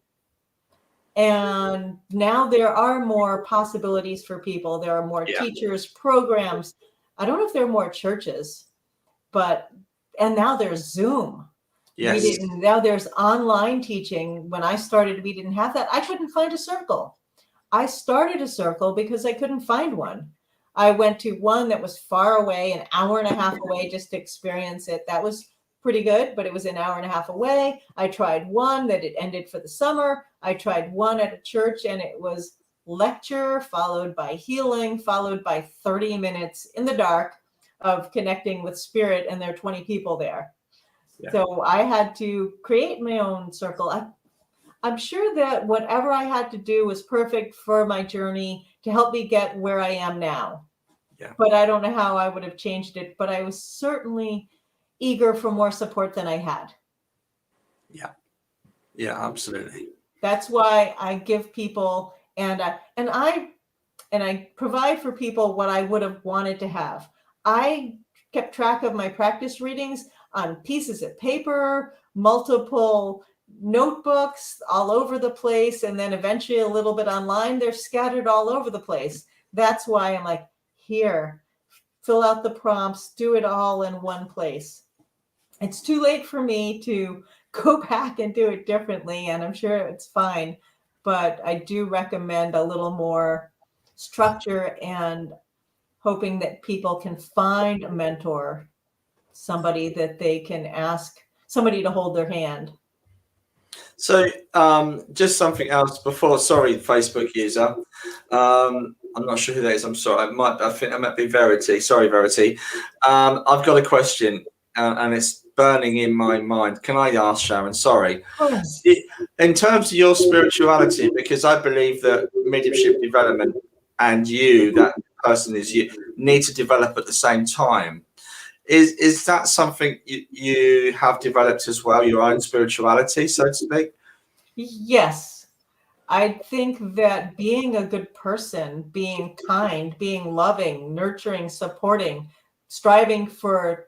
And now there are more possibilities for people. There are more teachers, programs. I don't know if there are more churches, and now there's Zoom. Yes. Now there's online teaching. When I started, we didn't have that. I couldn't find a circle. I started a circle because I couldn't find one. I went to one that was far away, an hour and a half away, just to experience it. That was pretty good, but it was an hour and a half away. I tried one that it ended for the summer. I tried one at a church, and it was lecture followed by healing, followed by 30 minutes in the dark of connecting with spirit, and there are 20 people there. Yeah. So I had to create my own circle. I'm sure that whatever I had to do was perfect for my journey to help me get where I am now. Yeah. But I don't know how I would have changed it. But I was certainly eager for more support than I had. Yeah. Yeah, absolutely. That's why I give people and I provide for people what I would have wanted to have. I kept track of my practice readings on pieces of paper, multiple notebooks all over the place, and then eventually a little bit online. They're scattered all over the place. That's why I'm like, here, fill out the prompts, do it all in one place. It's too late for me to go back and do it differently, and I'm sure it's fine, but I do recommend a little more structure and hoping that people can find a mentor, somebody that they can ask, somebody to hold their hand. So just something else before, sorry, Facebook user. I'm not sure who that is. I'm sorry. I think it might be Verity. Sorry, Verity. I've got a question and it's burning in my mind. Can I ask, Sharon? Sorry. In terms of your spirituality, because I believe that mediumship development and you, that person is you, need to develop at the same time. Is that something you have developed as well, your own spirituality, so to speak? Yes. I think that being a good person, being kind, being loving, nurturing, supporting, striving for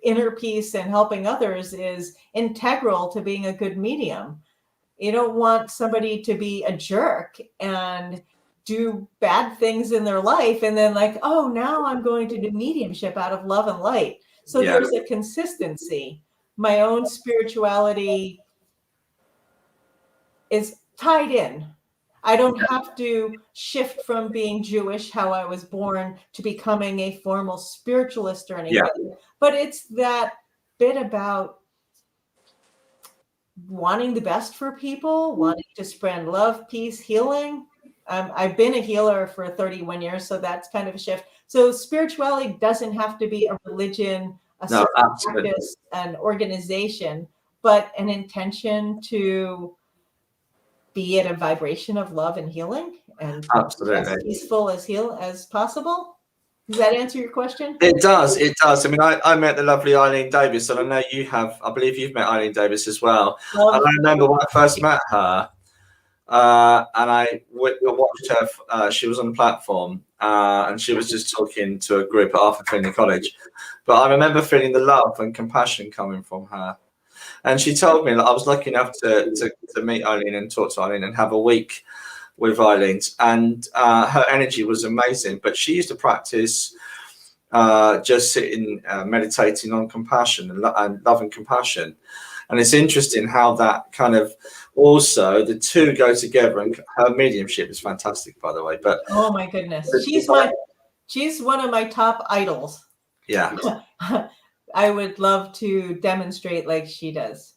inner peace and helping others is integral to being a good medium. You don't want somebody to be a jerk and do bad things in their life and then like, oh, now I'm going to do mediumship out of love and light. So there's a consistency. My own spirituality is tied in. I don't have to shift from being Jewish, how I was born, to becoming a formal spiritualist or anything. But it's that bit about wanting the best for people, wanting to spread love, peace, healing. I've been a healer for 31 years, so that's kind of a shift. So spirituality doesn't have to be a religion, a practice, an organization, but an intention to be at a vibration of love and healing and as peaceful as possible. Does that answer your question? It does. It does. I mean, I met the lovely Eileen Davis, and I know you have. I believe you've met Eileen Davis as well. And I remember when I first met her, and I watched her. She was on the platform, and she was just talking to a group at Arthur Trinity College. But I remember feeling the love and compassion coming from her. And she told me that I was lucky enough to meet Eileen and talk to Eileen and have a week with Eileen. And her energy was amazing. But she used to practice just sitting, meditating on compassion and love and compassion. And it's interesting how that kind of also the two go together. And her mediumship is fantastic, by the way. But oh my goodness, she's one of my top idols. Yeah. I would love to demonstrate like she does.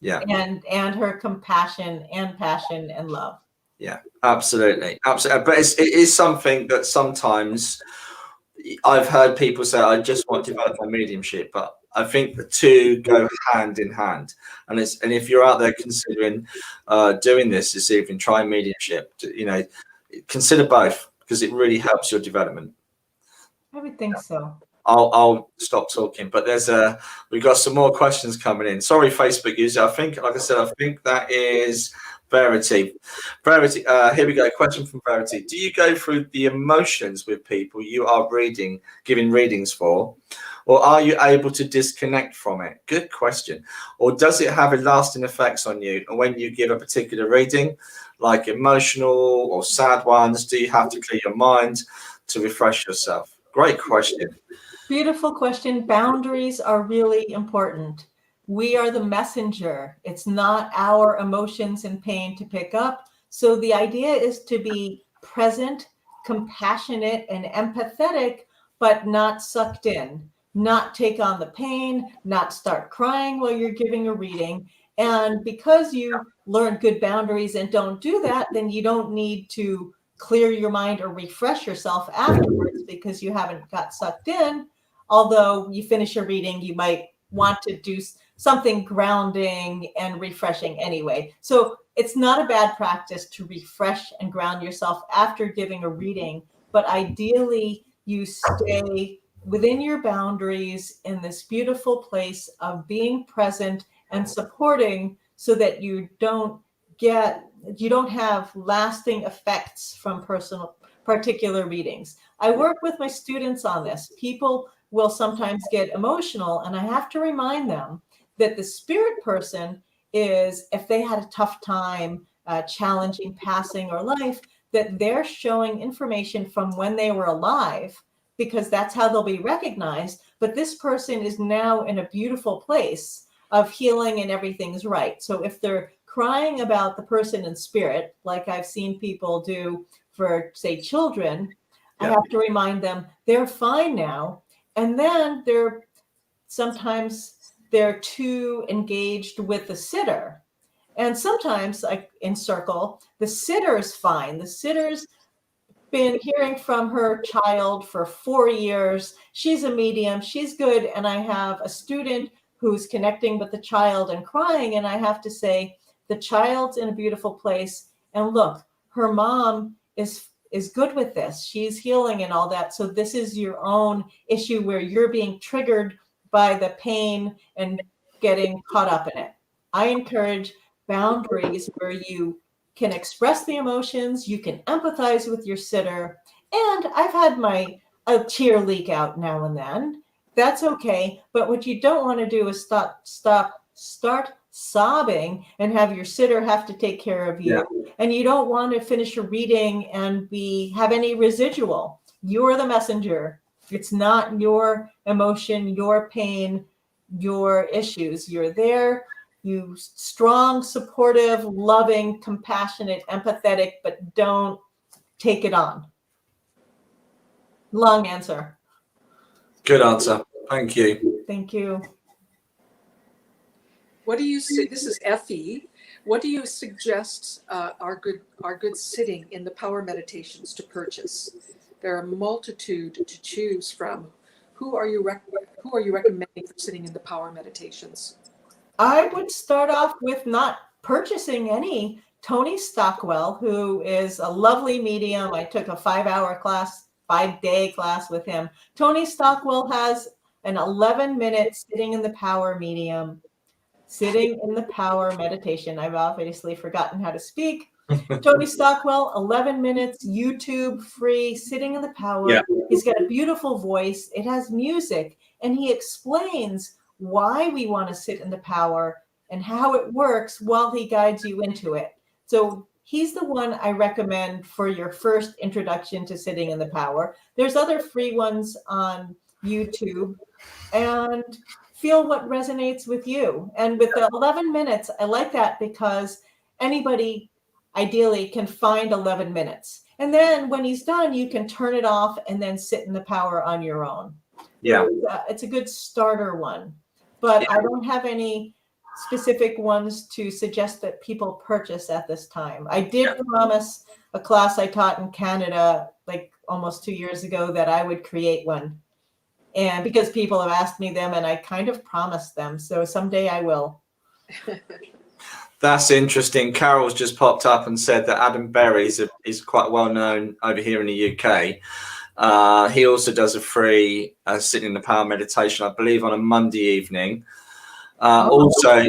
Yeah. And her compassion and passion and love. Yeah, absolutely. Absolutely. But it is something that sometimes I've heard people say, I just want to develop my mediumship, but I think the two go hand in hand. And if you're out there considering doing this evening, try mediumship, consider both because it really helps your development. I would think so. I'll stop talking, but we've got some more questions coming in. Sorry, Facebook user. I think, like I said, I think that is Verity. Verity, here we go. Question from Verity. Do you go through the emotions with people you are giving readings for, or are you able to disconnect from it? Good question. Or does it have a lasting effects on you? And when you give a particular reading, like emotional or sad ones, do you have to clear your mind to refresh yourself? Great question. Beautiful question. Boundaries are really important. We are the messenger. It's not our emotions and pain to pick up. So the idea is to be present, compassionate, and empathetic, but not sucked in, not take on the pain, not start crying while you're giving a reading. And because you learn good boundaries and don't do that, then you don't need to clear your mind or refresh yourself afterwards because you haven't got sucked in. Although you finish your reading, you might want to do something grounding and refreshing anyway. So it's not a bad practice to refresh and ground yourself after giving a reading, but ideally you stay within your boundaries in this beautiful place of being present and supporting, so that you don't have lasting effects from particular readings. I work with my students on this. People will sometimes get emotional, and I have to remind them that the spirit person is, if they had a tough time, challenging passing or life, that they're showing information from when they were alive, because that's how they'll be recognized. But this person is now in a beautiful place of healing and everything's right. So if they're crying about the person in spirit, like I've seen people do for, say, children, I have to remind them they're fine now. And then sometimes they're too engaged with the sitter. And sometimes, like in circle, the sitter's fine. The sitter's been hearing from her child for 4 years. She's a medium. She's good. And I have a student who's connecting with the child and crying. And I have to say, the child's in a beautiful place. And look, her mom is good with this. She's healing and all that. So this is your own issue where you're being triggered by the pain and getting caught up in it. I encourage boundaries where you can express the emotions, you can empathize with your sitter. And I've had a tear leak out now and then. That's okay. But what you don't want to do is start sobbing and have your sitter have to take care of you. Yeah. And you don't want to finish a reading and have any residual. You're the messenger. It's not your emotion, your pain, your issues. You're there. You strong, supportive, loving, compassionate, empathetic, but don't take it on. Long answer. Good answer. Thank you. Thank you. What do you say? This is Effie. What do you suggest are good sitting in the power meditations to purchase? There are a multitude to choose from. Who are you recommending for sitting in the power meditations? I would start off with not purchasing any. Tony Stockwell, who is a lovely medium. I took a 5-day class with him. Tony Stockwell has an 11-minute sitting in the power medium. Sitting in the power meditation. I've obviously forgotten how to speak. Tony Stockwell, 11 minutes, YouTube free, sitting in the power. Yeah. He's got a beautiful voice. It has music, and he explains why we want to sit in the power and how it works while he guides you into it. So he's the one I recommend for your first introduction to sitting in the power. There's other free ones on YouTube, and feel what resonates with you. And with the 11 minutes, I like that because anybody ideally can find 11 minutes. And then when he's done, you can turn it off and then sit in the power on your own. Yeah. It's a good starter one. But yeah. I don't have any specific ones to suggest that people purchase at this time. I did promise a class I taught in Canada like almost 2 years ago that I would create one. And because people have asked me them, and I kind of promised them. So someday I will. That's interesting. Carol's just popped up and said that Adam Berry is quite well known over here in the UK. He also does a free sitting in the power meditation, I believe, on a Monday evening. Also,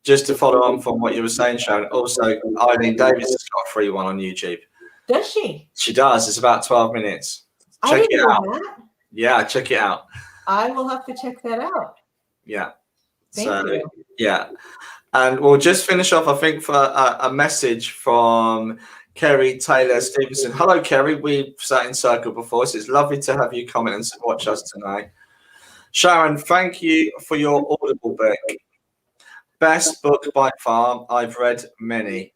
just to follow on from what you were saying, Sharon, also Eileen Davis has got a free one on YouTube. Does she? She does. It's about 12 minutes. Check it out. That. Yeah, check it out. I will have to check that out. Yeah. Thank you. Yeah. And we'll just finish off, I think, for a message from Kerry Taylor Stevenson. Hello, Kerry. We've sat in circle before, so it's lovely to have you comment and watch us tonight. Sharon, thank you for your Audible book. Best book by far. I've read many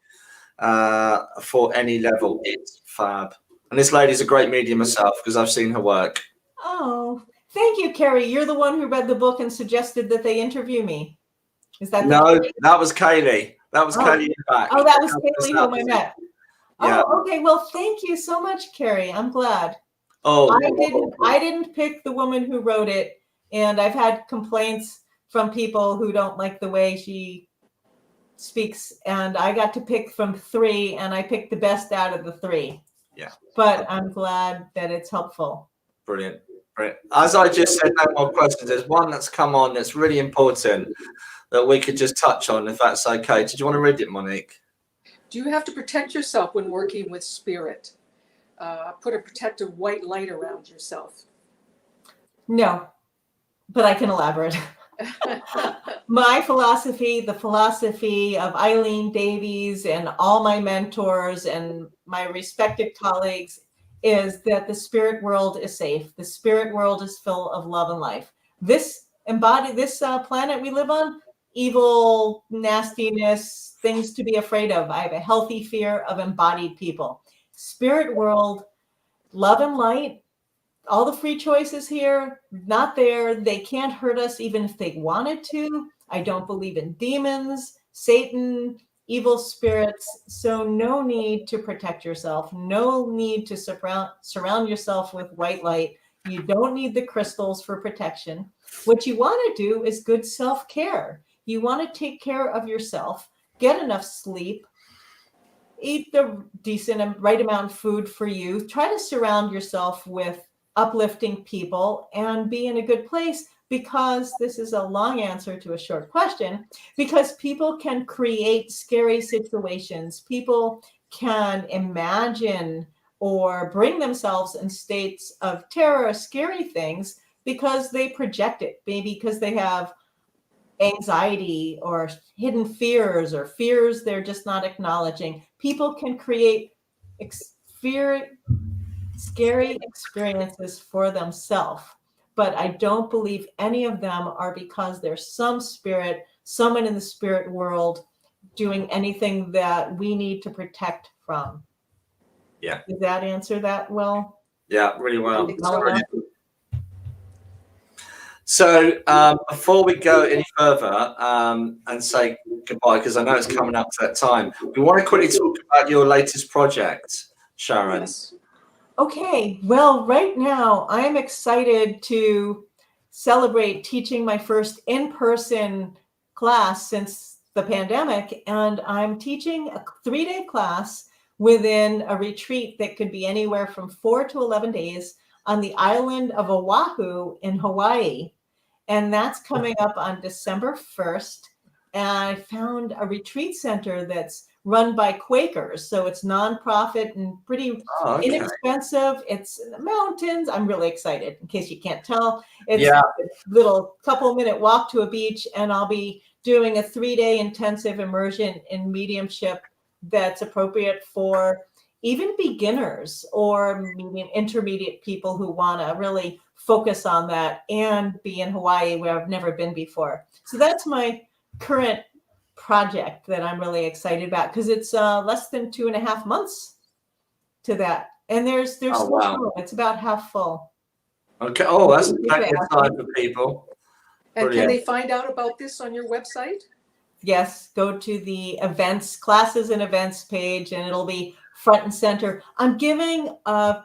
for any level. It's fab. And this lady's a great medium herself because I've seen her work. Oh, thank you, Kerry. You're the one who read the book and suggested that they interview me. Is that that was Kaylee. That was Kaylee in the back. Oh, that was Kaylee whom I met. Yeah. Oh, okay. Well, thank you so much, Kerry. I'm glad. Oh, I didn't pick the woman who wrote it, and I've had complaints from people who don't like the way she speaks, and I got to pick from 3, and I picked the best out of the 3. Yeah. But I'm glad that it's helpful. Brilliant. Brilliant. As I just said, no more questions. There's one that's come on that's really important that we could just touch on, if that's okay. Did you want to read it, Monique? Do you have to protect yourself when working with spirit? Put a protective white light around yourself. No, but I can elaborate. My philosophy, the philosophy of Eileen Davies and all my mentors and my respected colleagues, is that the spirit world is safe. The spirit world is full of love and life. This planet we live on, evil, nastiness, things to be afraid of. I have a healthy fear of embodied people. Spirit world, love and light, all the free choices here, not there. They can't hurt us even if they wanted to. I don't believe in demons, Satan, evil spirits. So no need to protect yourself. No need to surround yourself with white light. You don't need the crystals for protection. What you want to do is good self-care. You want to take care of yourself, get enough sleep, eat the decent and right amount of food for you. Try to surround yourself with uplifting people and be in a good place, because this is a long answer to a short question, because people can create scary situations. People can imagine or bring themselves in states of terror, scary things, because they project it, maybe because they have anxiety or hidden fears or fears they're just not acknowledging. People can create scary experiences for themselves, but I don't believe any of them are because there's some spirit, someone in the spirit world doing anything that we need to protect from. Yeah. Did that answer that well? Yeah, really well. Well, So before we go any further and say goodbye, because I know it's coming up to that time, we want to quickly talk about your latest project, Sharon. Yes. Okay, well, right now I am excited to celebrate teaching my first in-person class since the pandemic, and I'm teaching a 3-day class within a retreat that could be anywhere from 4 to 11 days on the island of Oahu in Hawaii. And that's coming up on December 1st. And I found a retreat center that's run by Quakers. So it's nonprofit and pretty inexpensive. It's in the mountains. I'm really excited, in case you can't tell. It's a little couple-minute walk to a beach, and I'll be doing a 3-day intensive immersion in mediumship that's appropriate for even beginners or medium intermediate people who want to really focus on that and be in Hawaii, where I've never been before. So that's my current project that I'm really excited about, because it's less than 2.5 months to that. And there's still room. It's about half full. Okay. Oh, that's plenty of time for people. And Brilliant. Can they find out about this on your website? Yes, go to the events, classes and events page, and it'll be front and center. I'm giving a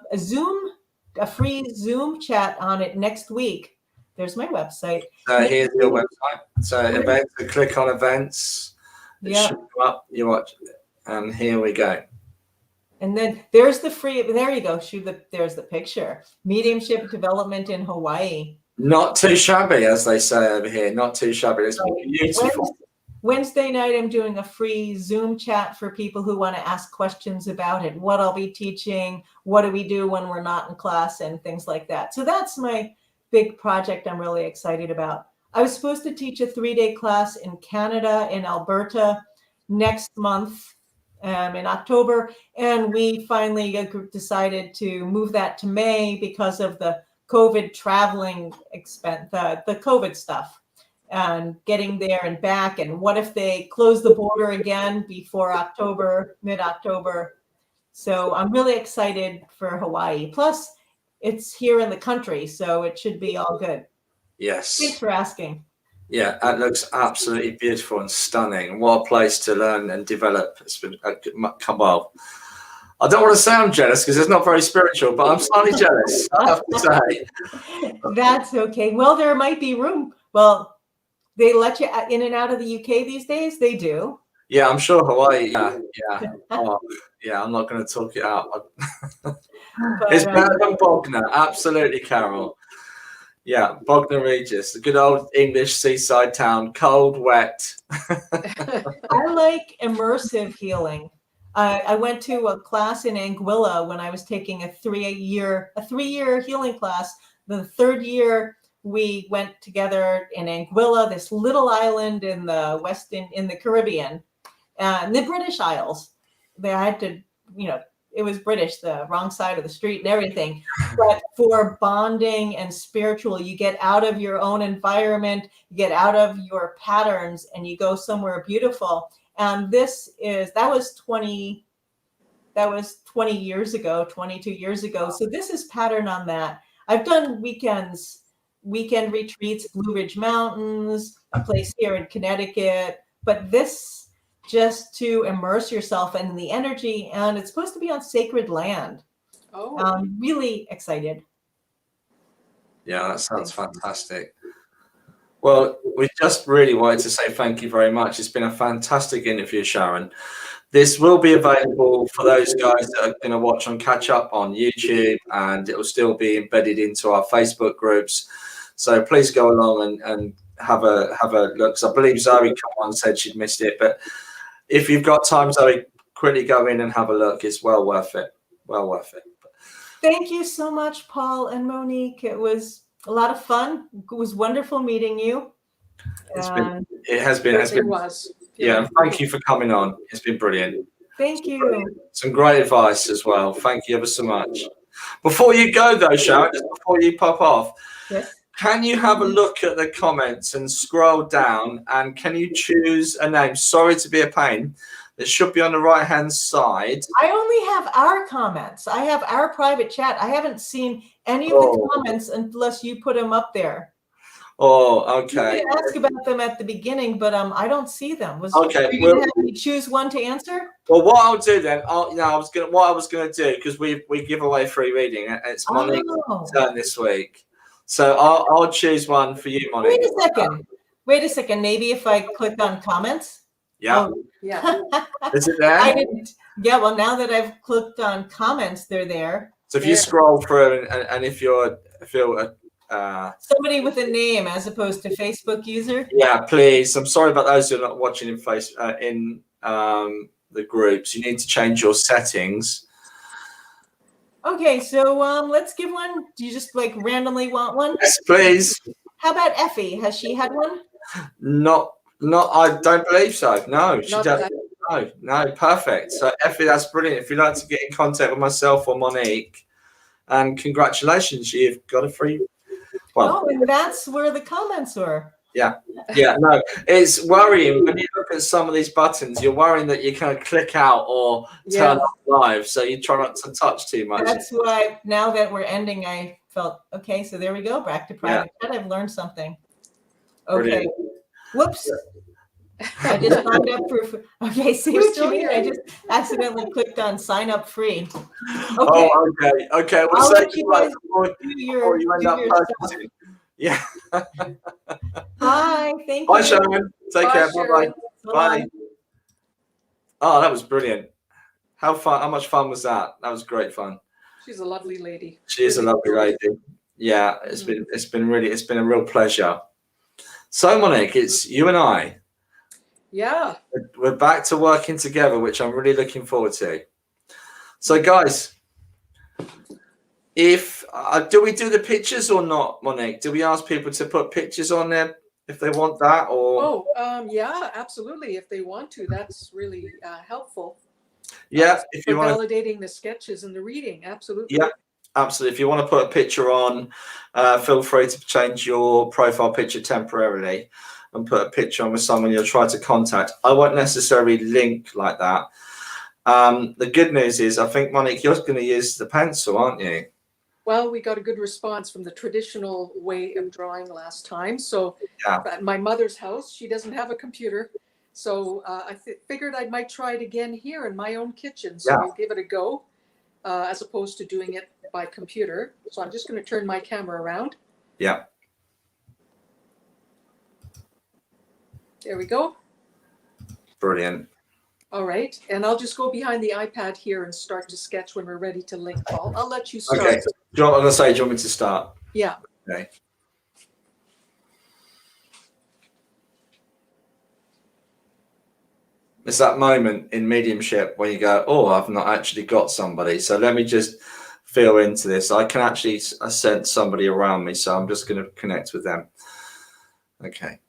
free Zoom chat on it next week. There's my website. Here's your website. So events, click on events. Yeah. Up, you watch, and here we go. And then there's the free. There you go. There's the picture. Mediumship development in Hawaii. Not too shabby, as they say over here. Not too shabby. It's beautiful. Wednesday night, I'm doing a free Zoom chat for people who want to ask questions about it, what I'll be teaching, what do we do when we're not in class, and things like that. So that's my big project I'm really excited about. I was supposed to teach a 3-day class in Canada, in Alberta, next month in October, and we finally decided to move that to May because of the COVID traveling expense, the COVID stuff. And getting there and back, and what if they close the border again before October, mid-October? So I'm really excited for Hawaii. Plus, it's here in the country, so it should be all good. Yes. Thanks for asking. Yeah, that looks absolutely beautiful and stunning. What a place to learn and develop. It's been well. I don't want to sound jealous because it's not very spiritual, but I'm slightly jealous, I have to say. That's okay. Well, there might be room. Well, they let you in and out of the UK these days? They do. Yeah, I'm sure Hawaii. Yeah. Oh, yeah, I'm not going to talk it out. It's better than Bognor, absolutely, Carol. Yeah, Bognor Regis, the good old English seaside town, cold, wet. I like immersive healing. I went to a class in Anguilla when I was taking a three-year healing class. The third year, we went together in Anguilla, this little island in the Caribbean, in the British Isles. They had to, it was British, the wrong side of the street and everything. But for bonding and spiritual, you get out of your own environment, you get out of your patterns, and you go somewhere beautiful. And that was 20 years ago, 22 years ago. So this is pattern on that. I've done weekend retreats, Blue Ridge Mountains, a place here in Connecticut, but this just to immerse yourself in the energy, and it's supposed to be on sacred land. Oh, I'm really excited. Yeah, that sounds fantastic. Well, we just really wanted to say thank you very much. It's been a fantastic interview, Sharon. This will be available for those guys that are going to watch on catch up on YouTube, and it will still be embedded into our Facebook groups. So please go along and have a look. So I believe Zoe come on and said she'd missed it, but if you've got time, Zoe, quickly go in and have a look. It's well worth it. Well worth it. Thank you so much, Paul and Monique. It was a lot of fun. It was wonderful meeting you. It has been. Yeah, and thank you for coming on. It's been brilliant. Thank you. Brilliant. Some great advice as well. Thank you ever so much. Before you go, though, Sharon, just before you pop off, yes. Can you have a look at the comments and scroll down, and can you choose a name? Sorry to be a pain. It should be on the right-hand side. I only have our comments. I have our private chat. I haven't seen any of the comments unless you put them up there. Oh, okay. You can ask about them at the beginning, but I don't see them. Okay. Are you going to have me choose one to answer? Well, what I'll do then, what I was gonna do, because we give away free reading. It's Monique's turn this week. So I'll choose one for you, Monique. Wait a second. Maybe if I click on comments. Yeah. Yeah. Is it there? I didn't. Yeah. Well, now that I've clicked on comments, they're there. So if you scroll through, and if you're somebody with a name as opposed to Facebook user. Yeah, please. I'm sorry about those who are not watching in the groups. You need to change your settings. Okay, so let's give one. Do you just randomly want one? Yes, please. How about Effie? Has she had one? Not. I don't believe so. No, she doesn't. No, perfect. So Effie, that's brilliant. If you'd like to get in contact with myself or Monique, and congratulations, you've got a free. Well, and that's where the comments were. Yeah. No, it's worrying when you look at some of these buttons. You're worrying that you can click out or turn off live, so you try not to touch too much. That's why now that we're ending, I felt okay. So there we go, back to private chat. I've learned something. Okay. Brilliant. Whoops. I just signed up for. Okay, see what you mean? I just accidentally clicked on sign up free. Okay. Oh, okay. Well, I'll let you guys before you end up purchasing. Yeah. Hi. Thank you. Bye, Sharon. Take care. Bye-bye. Bye. Oh, that was brilliant. How much fun was that? That was great fun. She's a lovely lady. She is a lovely lady. Yeah, it's been a real pleasure. So, Monique, it's you and I. Yeah. We're back to working together, which I'm really looking forward to. So, guys, if do we do the pictures or not, Monique? Do we ask people to put pictures on there if they want that, or? Yeah, absolutely. If they want to, that's really helpful. Yeah, if you want validating the sketches and the reading, absolutely. Yeah, absolutely. If you want to put a picture on, feel free to change your profile picture temporarily and put a picture on with someone you'll try to contact. I won't necessarily link like that. The good news is, I think, Monique, you're going to use the pencil, aren't you? Well, we got a good response from the traditional way of drawing last time. So at my mother's house, she doesn't have a computer. So I figured I might try it again here in my own kitchen. So we'll give it a go as opposed to doing it by computer. So I'm just going to turn my camera around. Yeah. There we go. Brilliant. All right. And I'll just go behind the iPad here and start to sketch when we're ready to link, Paul. I'll let you start. Okay. So, do you want me to start? Yeah. Okay. It's that moment in mediumship when you go, oh, I've not actually got somebody. So let me just feel into this. I can actually sense somebody around me. So I'm just going to connect with them. Okay.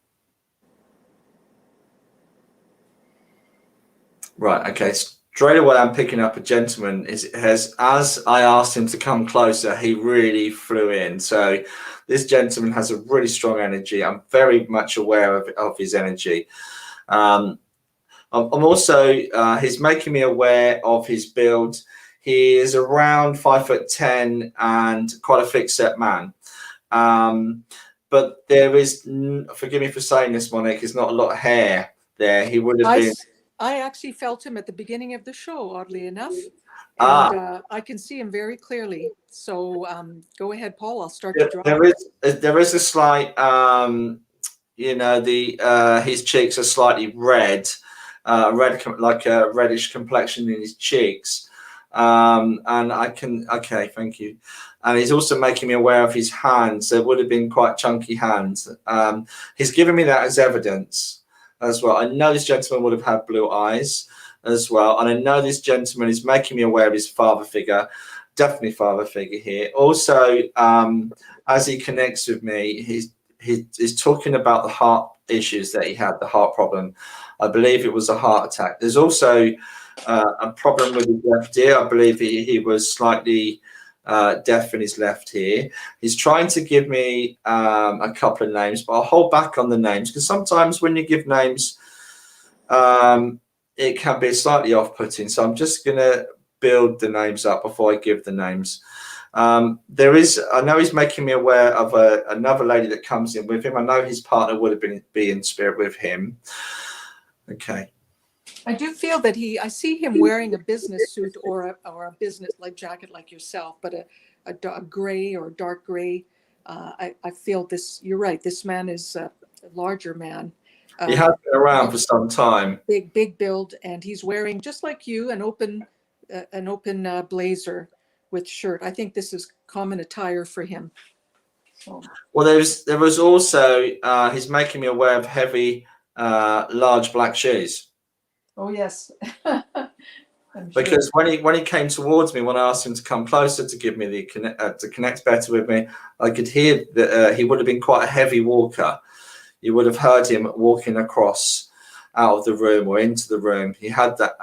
Right. Okay. Straight away, I'm picking up a gentleman. As I asked him to come closer, he really flew in. So this gentleman has a really strong energy. I'm very much aware of his energy. I'm also, he's making me aware of his build. He is around 5'10" and quite a thick set man. But there is, forgive me for saying this, Monique, there's not a lot of hair there. He would have been. I actually felt him at the beginning of the show, oddly enough. And I can see him very clearly. So go ahead, Paul. I'll start to draw. There is a slight, you know, his cheeks are slightly red, like a reddish complexion in his cheeks. And I can, okay, thank you. And he's also making me aware of his hands. There would have been quite chunky hands. He's given me that as evidence as well. I know this gentleman would have had blue eyes as well. And I know this gentleman is making me aware of his father figure, definitely father figure here. Also, as he connects with me, he's talking about the heart issues that he had, the heart problem. I believe it was a heart attack. There's also a problem with his left ear. I believe he was slightly deaf in his left ear. He's trying to give me a couple of names, but I'll hold back on the names because sometimes when you give names, it can be slightly off-putting. So I'm just going to build the names up before I give the names. I know he's making me aware of another lady that comes in with him. I know his partner would have be in spirit with him. Okay. I do feel that I see him wearing a business suit or a business like jacket like yourself, but a gray or dark gray. I feel this. You're right. This man is a larger man. He has been around for some time. Big build, and he's wearing, just like you, an open blazer with shirt. I think this is common attire for him. So. Well, there was also he's making me aware of heavy, large black shoes. Oh yes. Because sure. when he came towards me, when I asked him to come closer to give me to connect better with me, I could hear that he would have been quite a heavy walker. You would have heard him walking across out of the room or into the room. He had that.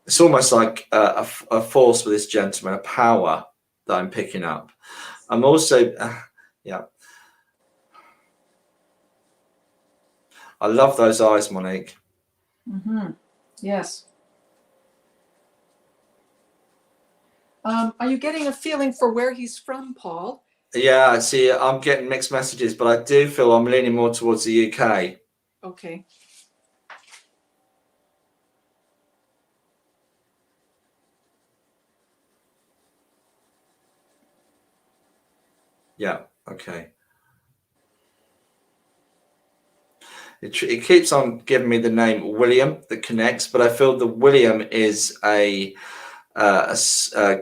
It's almost like a force for this gentleman, a power that I'm picking up. I'm also, yeah. I love those eyes, Monique. Mm-hmm. Yes. Are you getting a feeling for where he's from, Paul? Yeah, see, I'm getting mixed messages, but I do feel I'm leaning more towards the UK. Okay. Yeah, okay. It keeps on giving me the name William that connects, but I feel the William is a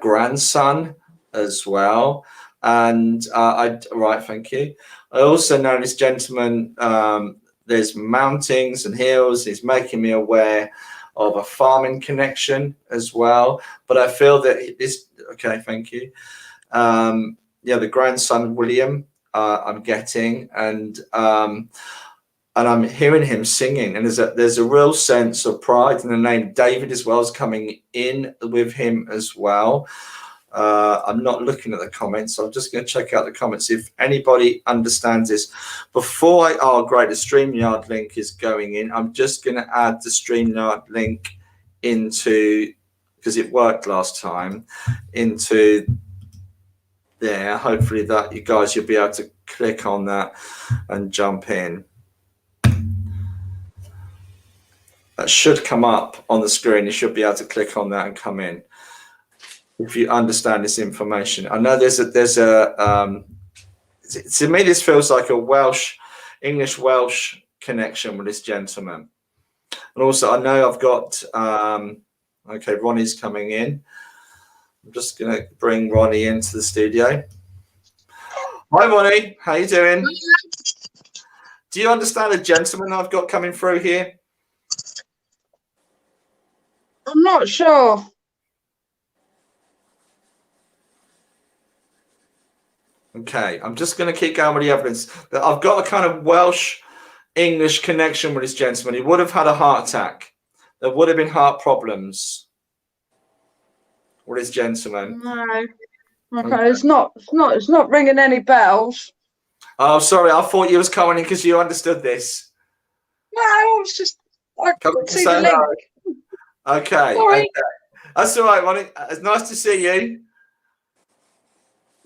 grandson as well. And right, thank you. I also know this gentleman, there's mountains and hills. He's making me aware of a farming connection as well. But I feel that this, okay, thank you. Yeah, the grandson William, I'm getting, and I'm hearing him singing, and there's a real sense of pride, and the name David as well is coming in with him as well. I'm not looking at the comments, so I'm just going to check out the comments if anybody understands this. Before great, the StreamYard link is going in. I'm just going to add the StreamYard link into, because it worked last time, into there. Hopefully that you'll be able to click on that and jump in. That should come up on the screen. You should be able to click on that and come in if you understand this information. I know there's a to me this feels like a English Welsh connection with this gentleman. And also, I know I've got, okay, Ronnie's coming in. I'm just going to bring Ronnie into the studio. Hi, Ronnie. How you doing? Do you understand the gentleman I've got coming through here? I'm not sure. Okay, I'm just going to keep going with the evidence. I've got a kind of Welsh-English connection with this gentleman. He would have had a heart attack. There would have been heart problems with this gentleman. No. Okay, it's not ringing any bells. Oh, sorry. I thought you was coming in because you understood this. No, I was just I couldn't see the link. Okay. Sorry. Okay. That's all right, Ronnie. It's nice to see you.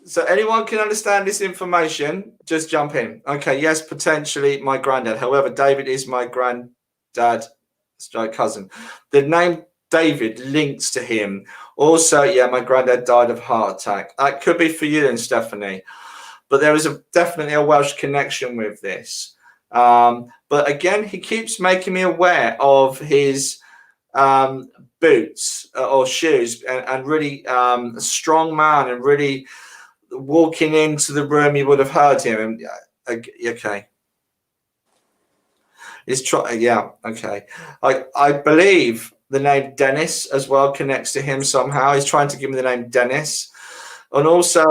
So anyone can understand this information, just jump in. Okay, yes, potentially my granddad. However, David is my granddad, cousin. The name David links to him. Also, yeah, my granddad died of heart attack. That could be for you then, Stephanie. But there is definitely a Welsh connection with this. But again, he keeps making me aware of his boots or shoes and really a strong man and really walking into the room, you would have heard him. Okay. Yeah, okay. I believe the name Dennis as well connects to him somehow. He's trying to give me the name Dennis. And also,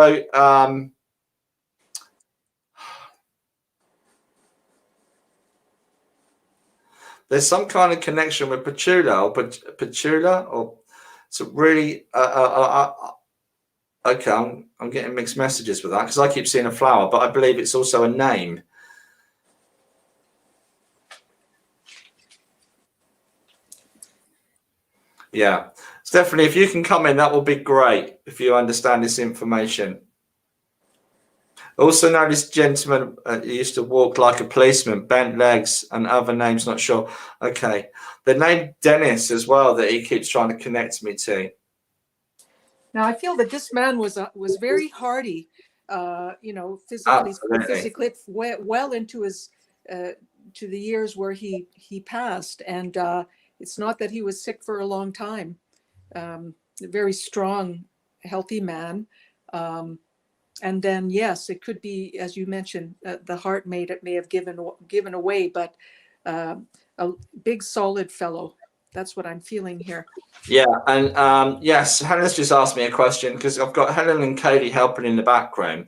there's some kind of connection with Petula, or so really, okay, I'm getting mixed messages with that because I keep seeing a flower, but I believe it's also a name. Yeah, Stephanie, if you can come in, that will be great if you understand this information. Also know this gentleman used to walk like a policeman, bent legs and other names, not sure. Okay, the name Dennis as well that he keeps trying to connect me to. Now, I feel that this man was very hardy, physically well into his to the years where he passed, and it's not that he was sick for a long time. A very strong, healthy man, and then yes, it could be, as you mentioned, the heart may have given away, but a big solid fellow. That's what I'm feeling here. Yeah, and yes, Helen's just asked me a question because I've got Helen and Katie helping in the background.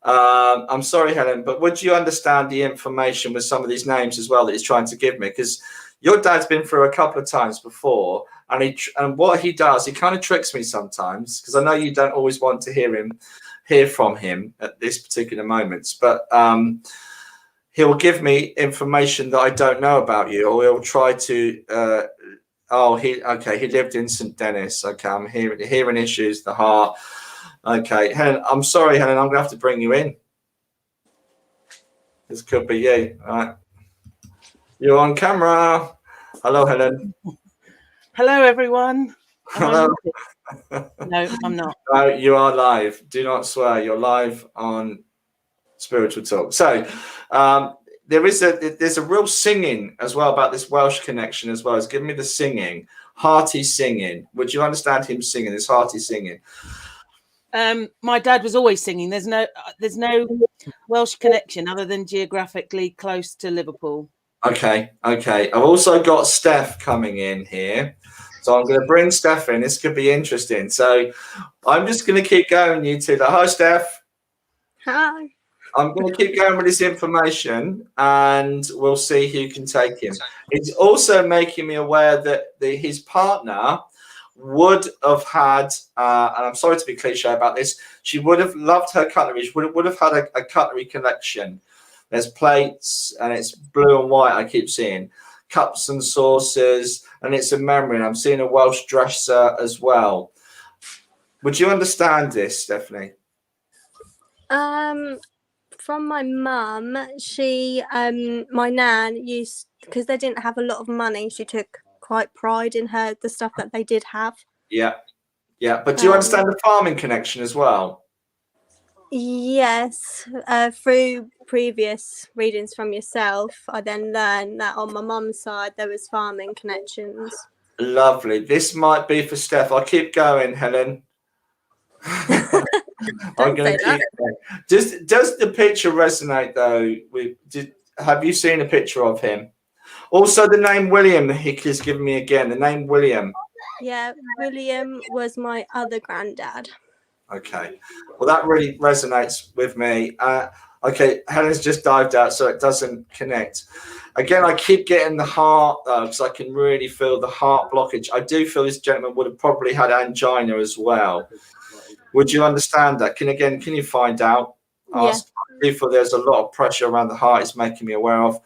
I'm sorry, Helen, but would you understand the information with some of these names as well that he's trying to give me? Because your dad's been through a couple of times before, and what he does, he kind of tricks me sometimes because I know you don't always want to hear from him at this particular moments, but he'll give me information that I don't know about you, or he'll try to. He lived in St. Dennis. Okay, I'm hearing issues, the heart. Okay, Helen, I'm sorry, Helen, I'm gonna have to bring you in. This could be you. All right. You're on camera. Hello, Helen. Hello, everyone. Hello. No, I'm not. No, you are live. Do not swear. You're live on Spiritual Talk. So there's a real singing as well about this Welsh connection as well. It's giving me the singing, hearty singing. Would you understand him singing, this hearty singing? My dad was always singing. There's no Welsh connection other than geographically close to Liverpool. Okay. I've also got Steph coming in here. So I'm going to bring Steph in. This could be interesting. So I'm just going to keep going, you two. Hi, Steph. Hi. I'm going to keep going with this information and we'll see who can take him. It's also making me aware that his partner would have had, and I'm sorry to be cliche about this, she would have loved her cutlery. She would have had a cutlery collection. There's plates and it's blue and white, I keep seeing. Cups and saucers, and it's a memory. And I'm seeing a Welsh dresser as well. Would you understand this, Stephanie? From my mum, she, my nan used, because they didn't have a lot of money, she took quite pride in the stuff that they did have. Yeah. But do you understand the farming connection as well? Yes, through previous readings from yourself, I then learned that on my mum's side there was farming connections. Lovely. This might be for Steph. I'll keep going, Helen. I'm going to keep going. Does the picture resonate though? Have you seen a picture of him? Also, the name William, the Hick has given me again. The name William. Yeah, William was my other granddad. Okay. Well, that really resonates with me. Okay, Helen's just dived out, so it doesn't connect. Again, I keep getting the heart, because I can really feel the heart blockage. I do feel this gentleman would have probably had angina as well. Would you understand that? Can you find out? Ask. I do feel there's a lot of pressure around the heart it's making me aware of.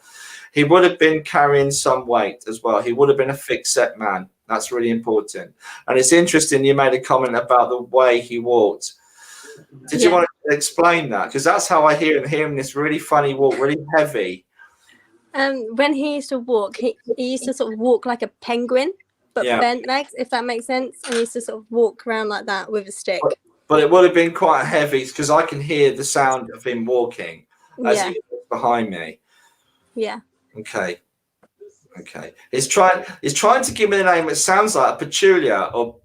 He would have been carrying some weight as well. He would have been a thick-set man. That's really important. And it's interesting you made a comment about the way he walked. Did you want to explain that? Because that's how I hear him, this really funny walk, really heavy. When he used to walk, he used to sort of walk like a penguin, but bent legs, if that makes sense. And he used to sort of walk around like that with a stick. But it would have been quite heavy because I can hear the sound of him walking as he walks behind me. Yeah. Okay. He's trying to give me a name that sounds like a petulia, or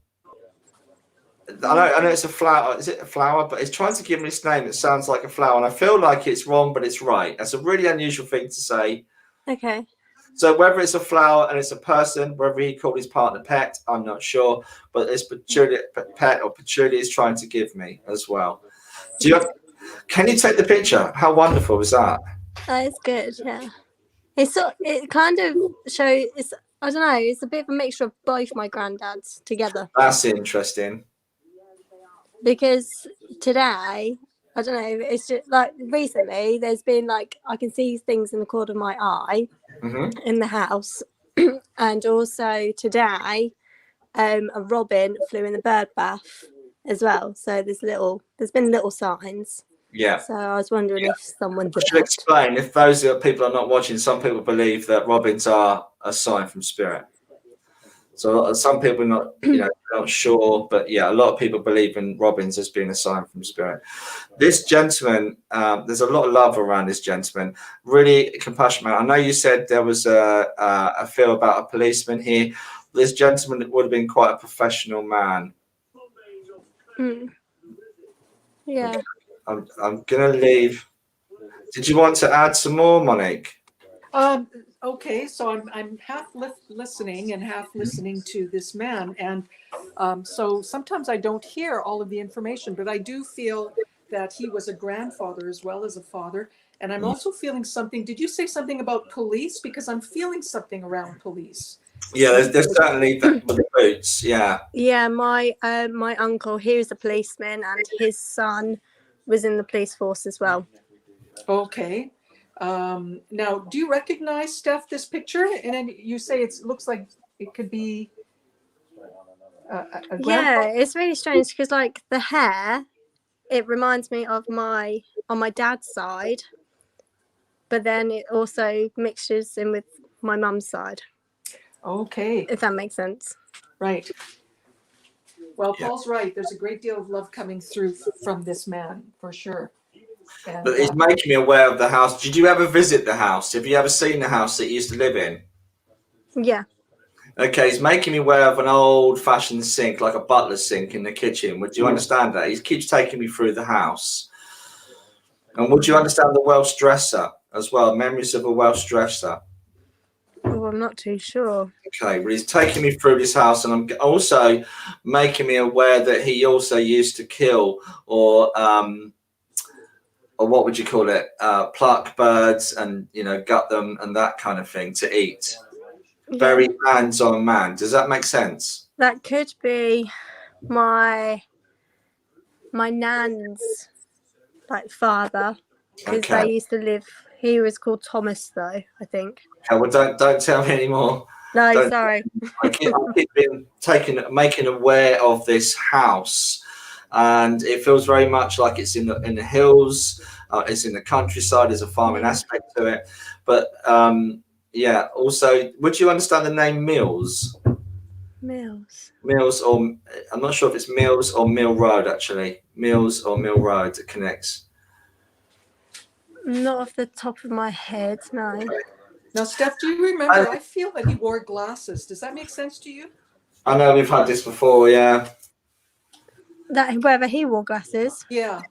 I know it's a flower. Is it a flower? But he's trying to give me this name that sounds like a flower, and I feel like it's wrong, but it's right. That's a really unusual thing to say. Okay. So whether it's a flower and it's a person, whether he called his partner pet, I'm not sure. But it's petulia, pet or petulia is trying to give me as well. Can you take the picture? How wonderful is that? That is good. Yeah. It kind of shows. I don't know. It's a bit of a mixture of both my granddads together. That's interesting. Because today, I don't know. It's just like recently, there's been like I can see things in the corner of my eye in the house, and also today, a robin flew in the bird bath as well. So there's been little signs. Yeah. So I was wondering if someone did should explain, if those people are not watching, some people believe that robins are a sign from spirit. So some people are not sure, but yeah, a lot of people believe in robins as being a sign from spirit. This gentleman, there's a lot of love around this gentleman, really compassionate. I know you said there was a feel about a policeman here. This gentleman would have been quite a professional man. Yeah. Okay. I'm going to leave. Did you want to add some more, Monique? Okay, so I'm half listening and half listening to this man. And so sometimes I don't hear all of the information, but I do feel that he was a grandfather as well as a father. And I'm also feeling something. Did you say something about police? Because I'm feeling something around police. Yeah, there's certainly the boots. Yeah. Yeah, my uncle, he was a policeman, and his son was in the police force as well. Okay. Now, do you recognize, Steph, this picture? And then you say it looks like it could be a grandpa? Yeah, it's really strange because like the hair, it reminds me of on my dad's side, but then it also mixtures in with my mum's side. Okay. If that makes sense. Right. Well, Paul's right. There's a great deal of love coming through from this man, for sure. And, but he's making me aware of the house. Did you ever visit the house? Have you ever seen the house that he used to live in? Yeah. Okay, he's making me aware of an old-fashioned sink, like a butler's sink in the kitchen. Would you understand that? He keeps taking me through the house. And would you understand the Welsh dresser as well? Memories of a Welsh dresser. Oh, I'm not too sure. Okay, well, he's taking me through this house, and I'm also making me aware that he also used to kill or what would you call it? Pluck birds and, gut them and that kind of thing to eat. Yeah. Very hands-on man. Does that make sense? That could be my nan's father, because they used to live. He was called Thomas, though, I think. Okay, well, don't tell me anymore. No, sorry. I keep making aware of this house, and it feels very much like it's in the hills. It's in the countryside. There's a farming aspect to it, but also, would you understand the name Mills? Mills. Mills, or I'm not sure if it's Mills or Mill Road, actually. Mills or Mill Road that connects. Not off the top of my head, no. Now, Steph, do you remember? I feel that he wore glasses. Does that make sense to you? I know we've had this before, yeah. That whether he wore glasses. Yeah.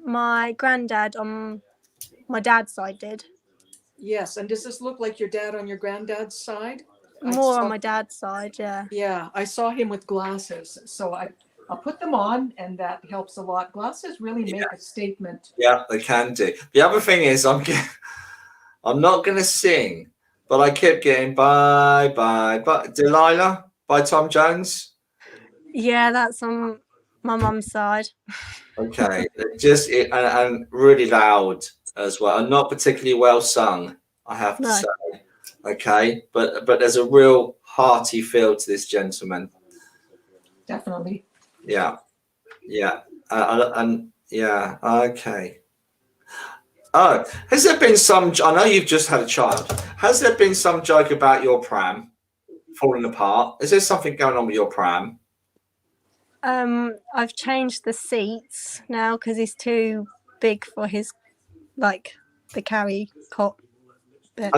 My granddad on my dad's side did. Yes. And does this look like your dad on your granddad's side? More on my dad's side, yeah. Yeah, I saw him with glasses, so I'll put them on, and that helps a lot. Glasses really make a statement. Yeah, they can do. The other thing is, I'm not going to sing, but I kept getting bye, Delilah by Tom Jones. Yeah, that's on my mum's side. Okay, and really loud as well, and not particularly well sung, I have to say. Okay, but there's a real hearty feel to this gentleman. Definitely. Yeah, and yeah, okay. Oh, has there been some? I know you've just had a child. Has there been some joke about your pram falling apart? Is there something going on with your pram? I've changed the seats now because he's too big for his the carry cot bit.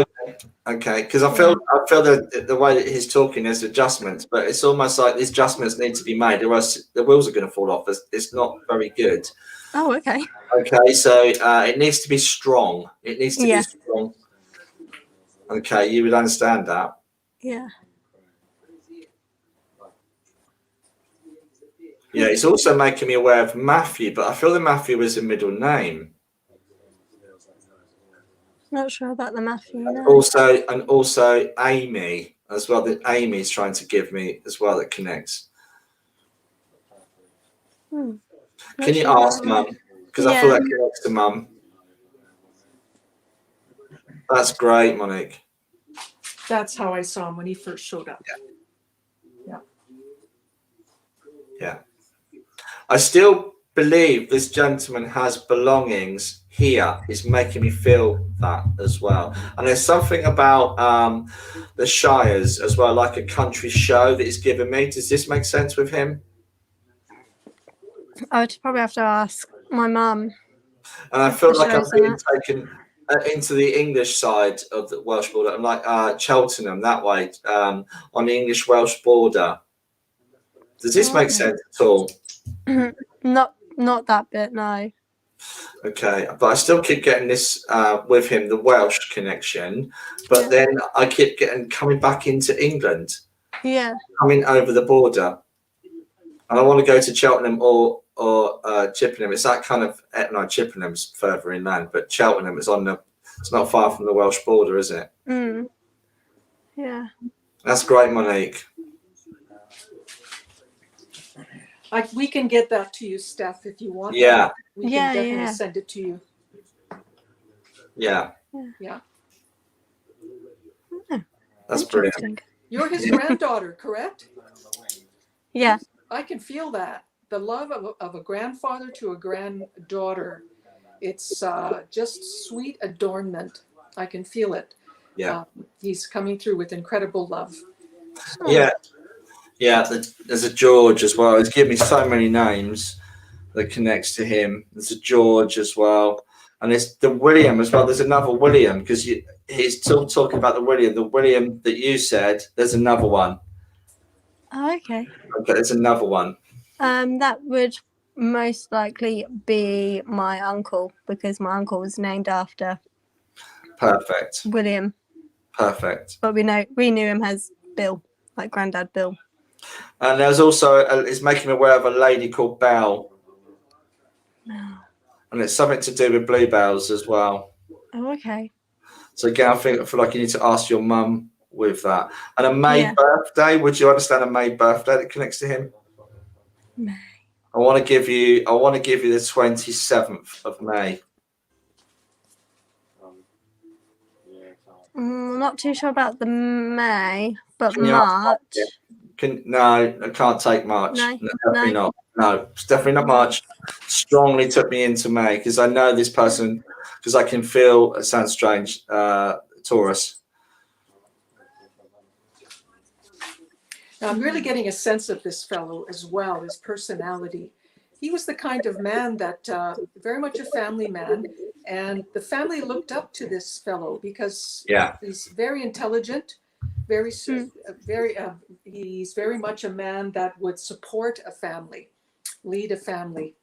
Okay, because I feel that the way that he's talking, there's adjustments, but it's almost like these adjustments need to be made, or else the wheels are going to fall off. It's not very good. Oh, okay. Okay, so it needs to be strong. It needs to be strong. Okay, you would understand that. Yeah. Yeah, he's also making me aware of Matthew, but I feel that Matthew is a middle name. Not sure about the Matthew. And also Amy as well. That Amy's trying to give me as well. That connects. Can you ask Mum? Because I feel that connects to Mum. That's great, Monique. That's how I saw him when he first showed up. Yeah. I still believe this gentleman has belongings here. Is making me feel that as well. And there's something about the Shires as well, like a country show that he's given me. Does this make sense with him? I would probably have to ask my mum. And I feel like I'm being taken into the English side of the Welsh border. I'm like Cheltenham that way, on the English-Welsh border. Does this make sense at all? Not that bit, no. Okay, but I still keep getting this with him, the Welsh connection. But then I keep coming back into England. Yeah. Coming over the border. And I want to go to Cheltenham or Chippenham. It's that kind of, no, Chippenham's further inland, but Cheltenham is it's not far from the Welsh border, is it? Yeah. That's great, Monique. We can get that to you, Steph, if you want. Yeah. We can definitely send it to you. Yeah. Yeah. That's brilliant. You're his granddaughter, correct? Yeah. I can feel that. The love of a grandfather to a granddaughter. It's just sweet adornment. I can feel it. Yeah. He's coming through with incredible love. Yeah. Yeah, there's a George as well. He's given me so many names that connects to him. There's a George as well. And it's the William as well. There's another William, because he's still talking about the William that you said. There's another one. Oh, okay. Okay, there's another one. That would most likely be my uncle, because my uncle was named after Perfect. William. Perfect. But we knew him as Bill, like Grandad Bill. And there's also it's making me aware of a lady called Belle. No. And it's something to do with bluebells as well. Oh, okay. So again, I feel like you need to ask your mum with that. And a May birthday, would you understand a May birthday that connects to him? May. I want to give you the 27th of May. I'm not too sure about the May, but March. No, I can't take March. No, definitely not. No, it's definitely not March. Strongly took me into May, because I know this person, because I can feel, it sounds strange, Taurus. Now, I'm really getting a sense of this fellow as well, his personality. He was the kind of man that very much a family man, and the family looked up to this fellow because he's very intelligent, he's very much a man that would support a family, lead a family,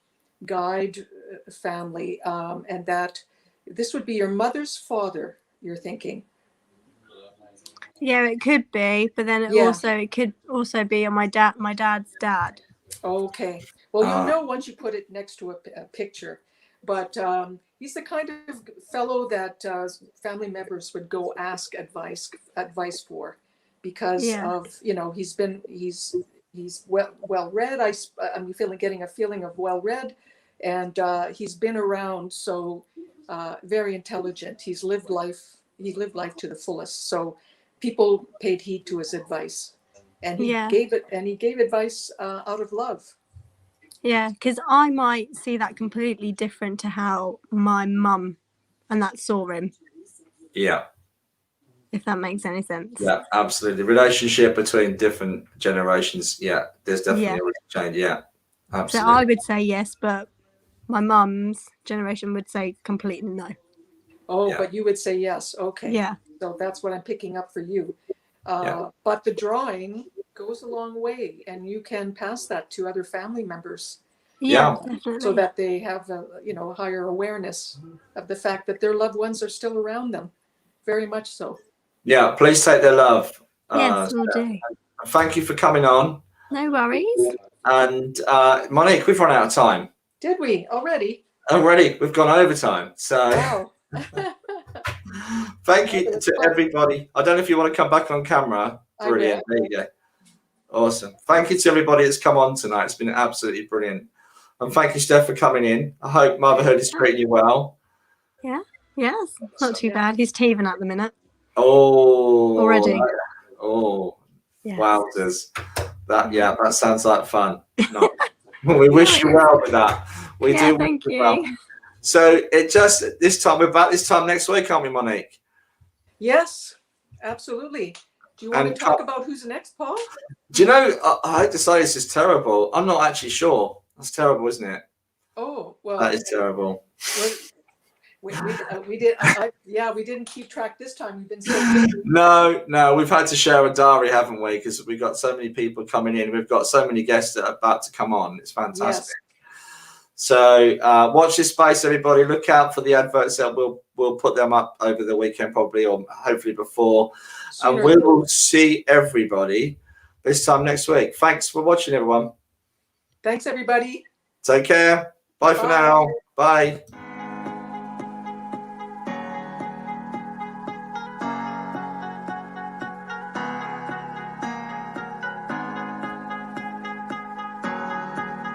guide a family, and that this would be your mother's father, you're thinking. Yeah, it could be, but then it could also be on my dad's dad. Okay. Well, you'll know once you put it next to a picture. But he's the kind of fellow that family members would go ask advice for, because of, you know, he's well read. I'm getting a feeling of well read, and he's been around, so very intelligent. He's lived life. He lived life to the fullest. So people paid heed to his advice, and he gave it. And he gave advice out of love. Yeah, because I might see that completely different to how my mum and that saw him. Yeah. If that makes any sense. Yeah, absolutely. Relationship between different generations. Yeah, there's definitely a change. Yeah, absolutely. So I would say yes, but my mum's generation would say completely no. Oh, but you would say yes. Okay. Yeah. So that's what I'm picking up for you. But the drawing goes a long way, and you can pass that to other family members. Yeah, definitely. So that they have a higher awareness of the fact that their loved ones are still around them. Very much so. Yeah, please take their love. Yes, we'll do. Thank you for coming on. No worries. And Monique, we've run out of time. Did we already? Already, we've gone overtime. So wow. Thank you to everybody. I don't know if you want to come back on camera. Brilliant. There you go. Awesome. Thank you to everybody that's come on tonight. It's been absolutely brilliant. And thank you, Steph, for coming in. I hope motherhood is treating you well. Yeah. Yes. Not too bad. He's teething at the minute. Oh. Already. Oh. Yes. Wowzers. That sounds like fun. No. We wish you well with that. We do. Thank you. Well. So we're back this time next week, aren't we, Monique? Yes, absolutely. Do you want to talk about who's next, Paul? Do you know, I hate to say this is terrible. I'm not actually sure. That's terrible, isn't it? Oh, well. That is terrible. We didn't keep track this time. We've been so busy. No, we've had to share a diary, haven't we? Because we've got so many people coming in. We've got so many guests that are about to come on. It's fantastic. Yes. So watch this space, everybody. Look out for the adverts. We'll put them up over the weekend probably, or hopefully before. And we will see everybody this time next week. Thanks for watching, everyone. Thanks, everybody. Take care. Bye for now. Bye.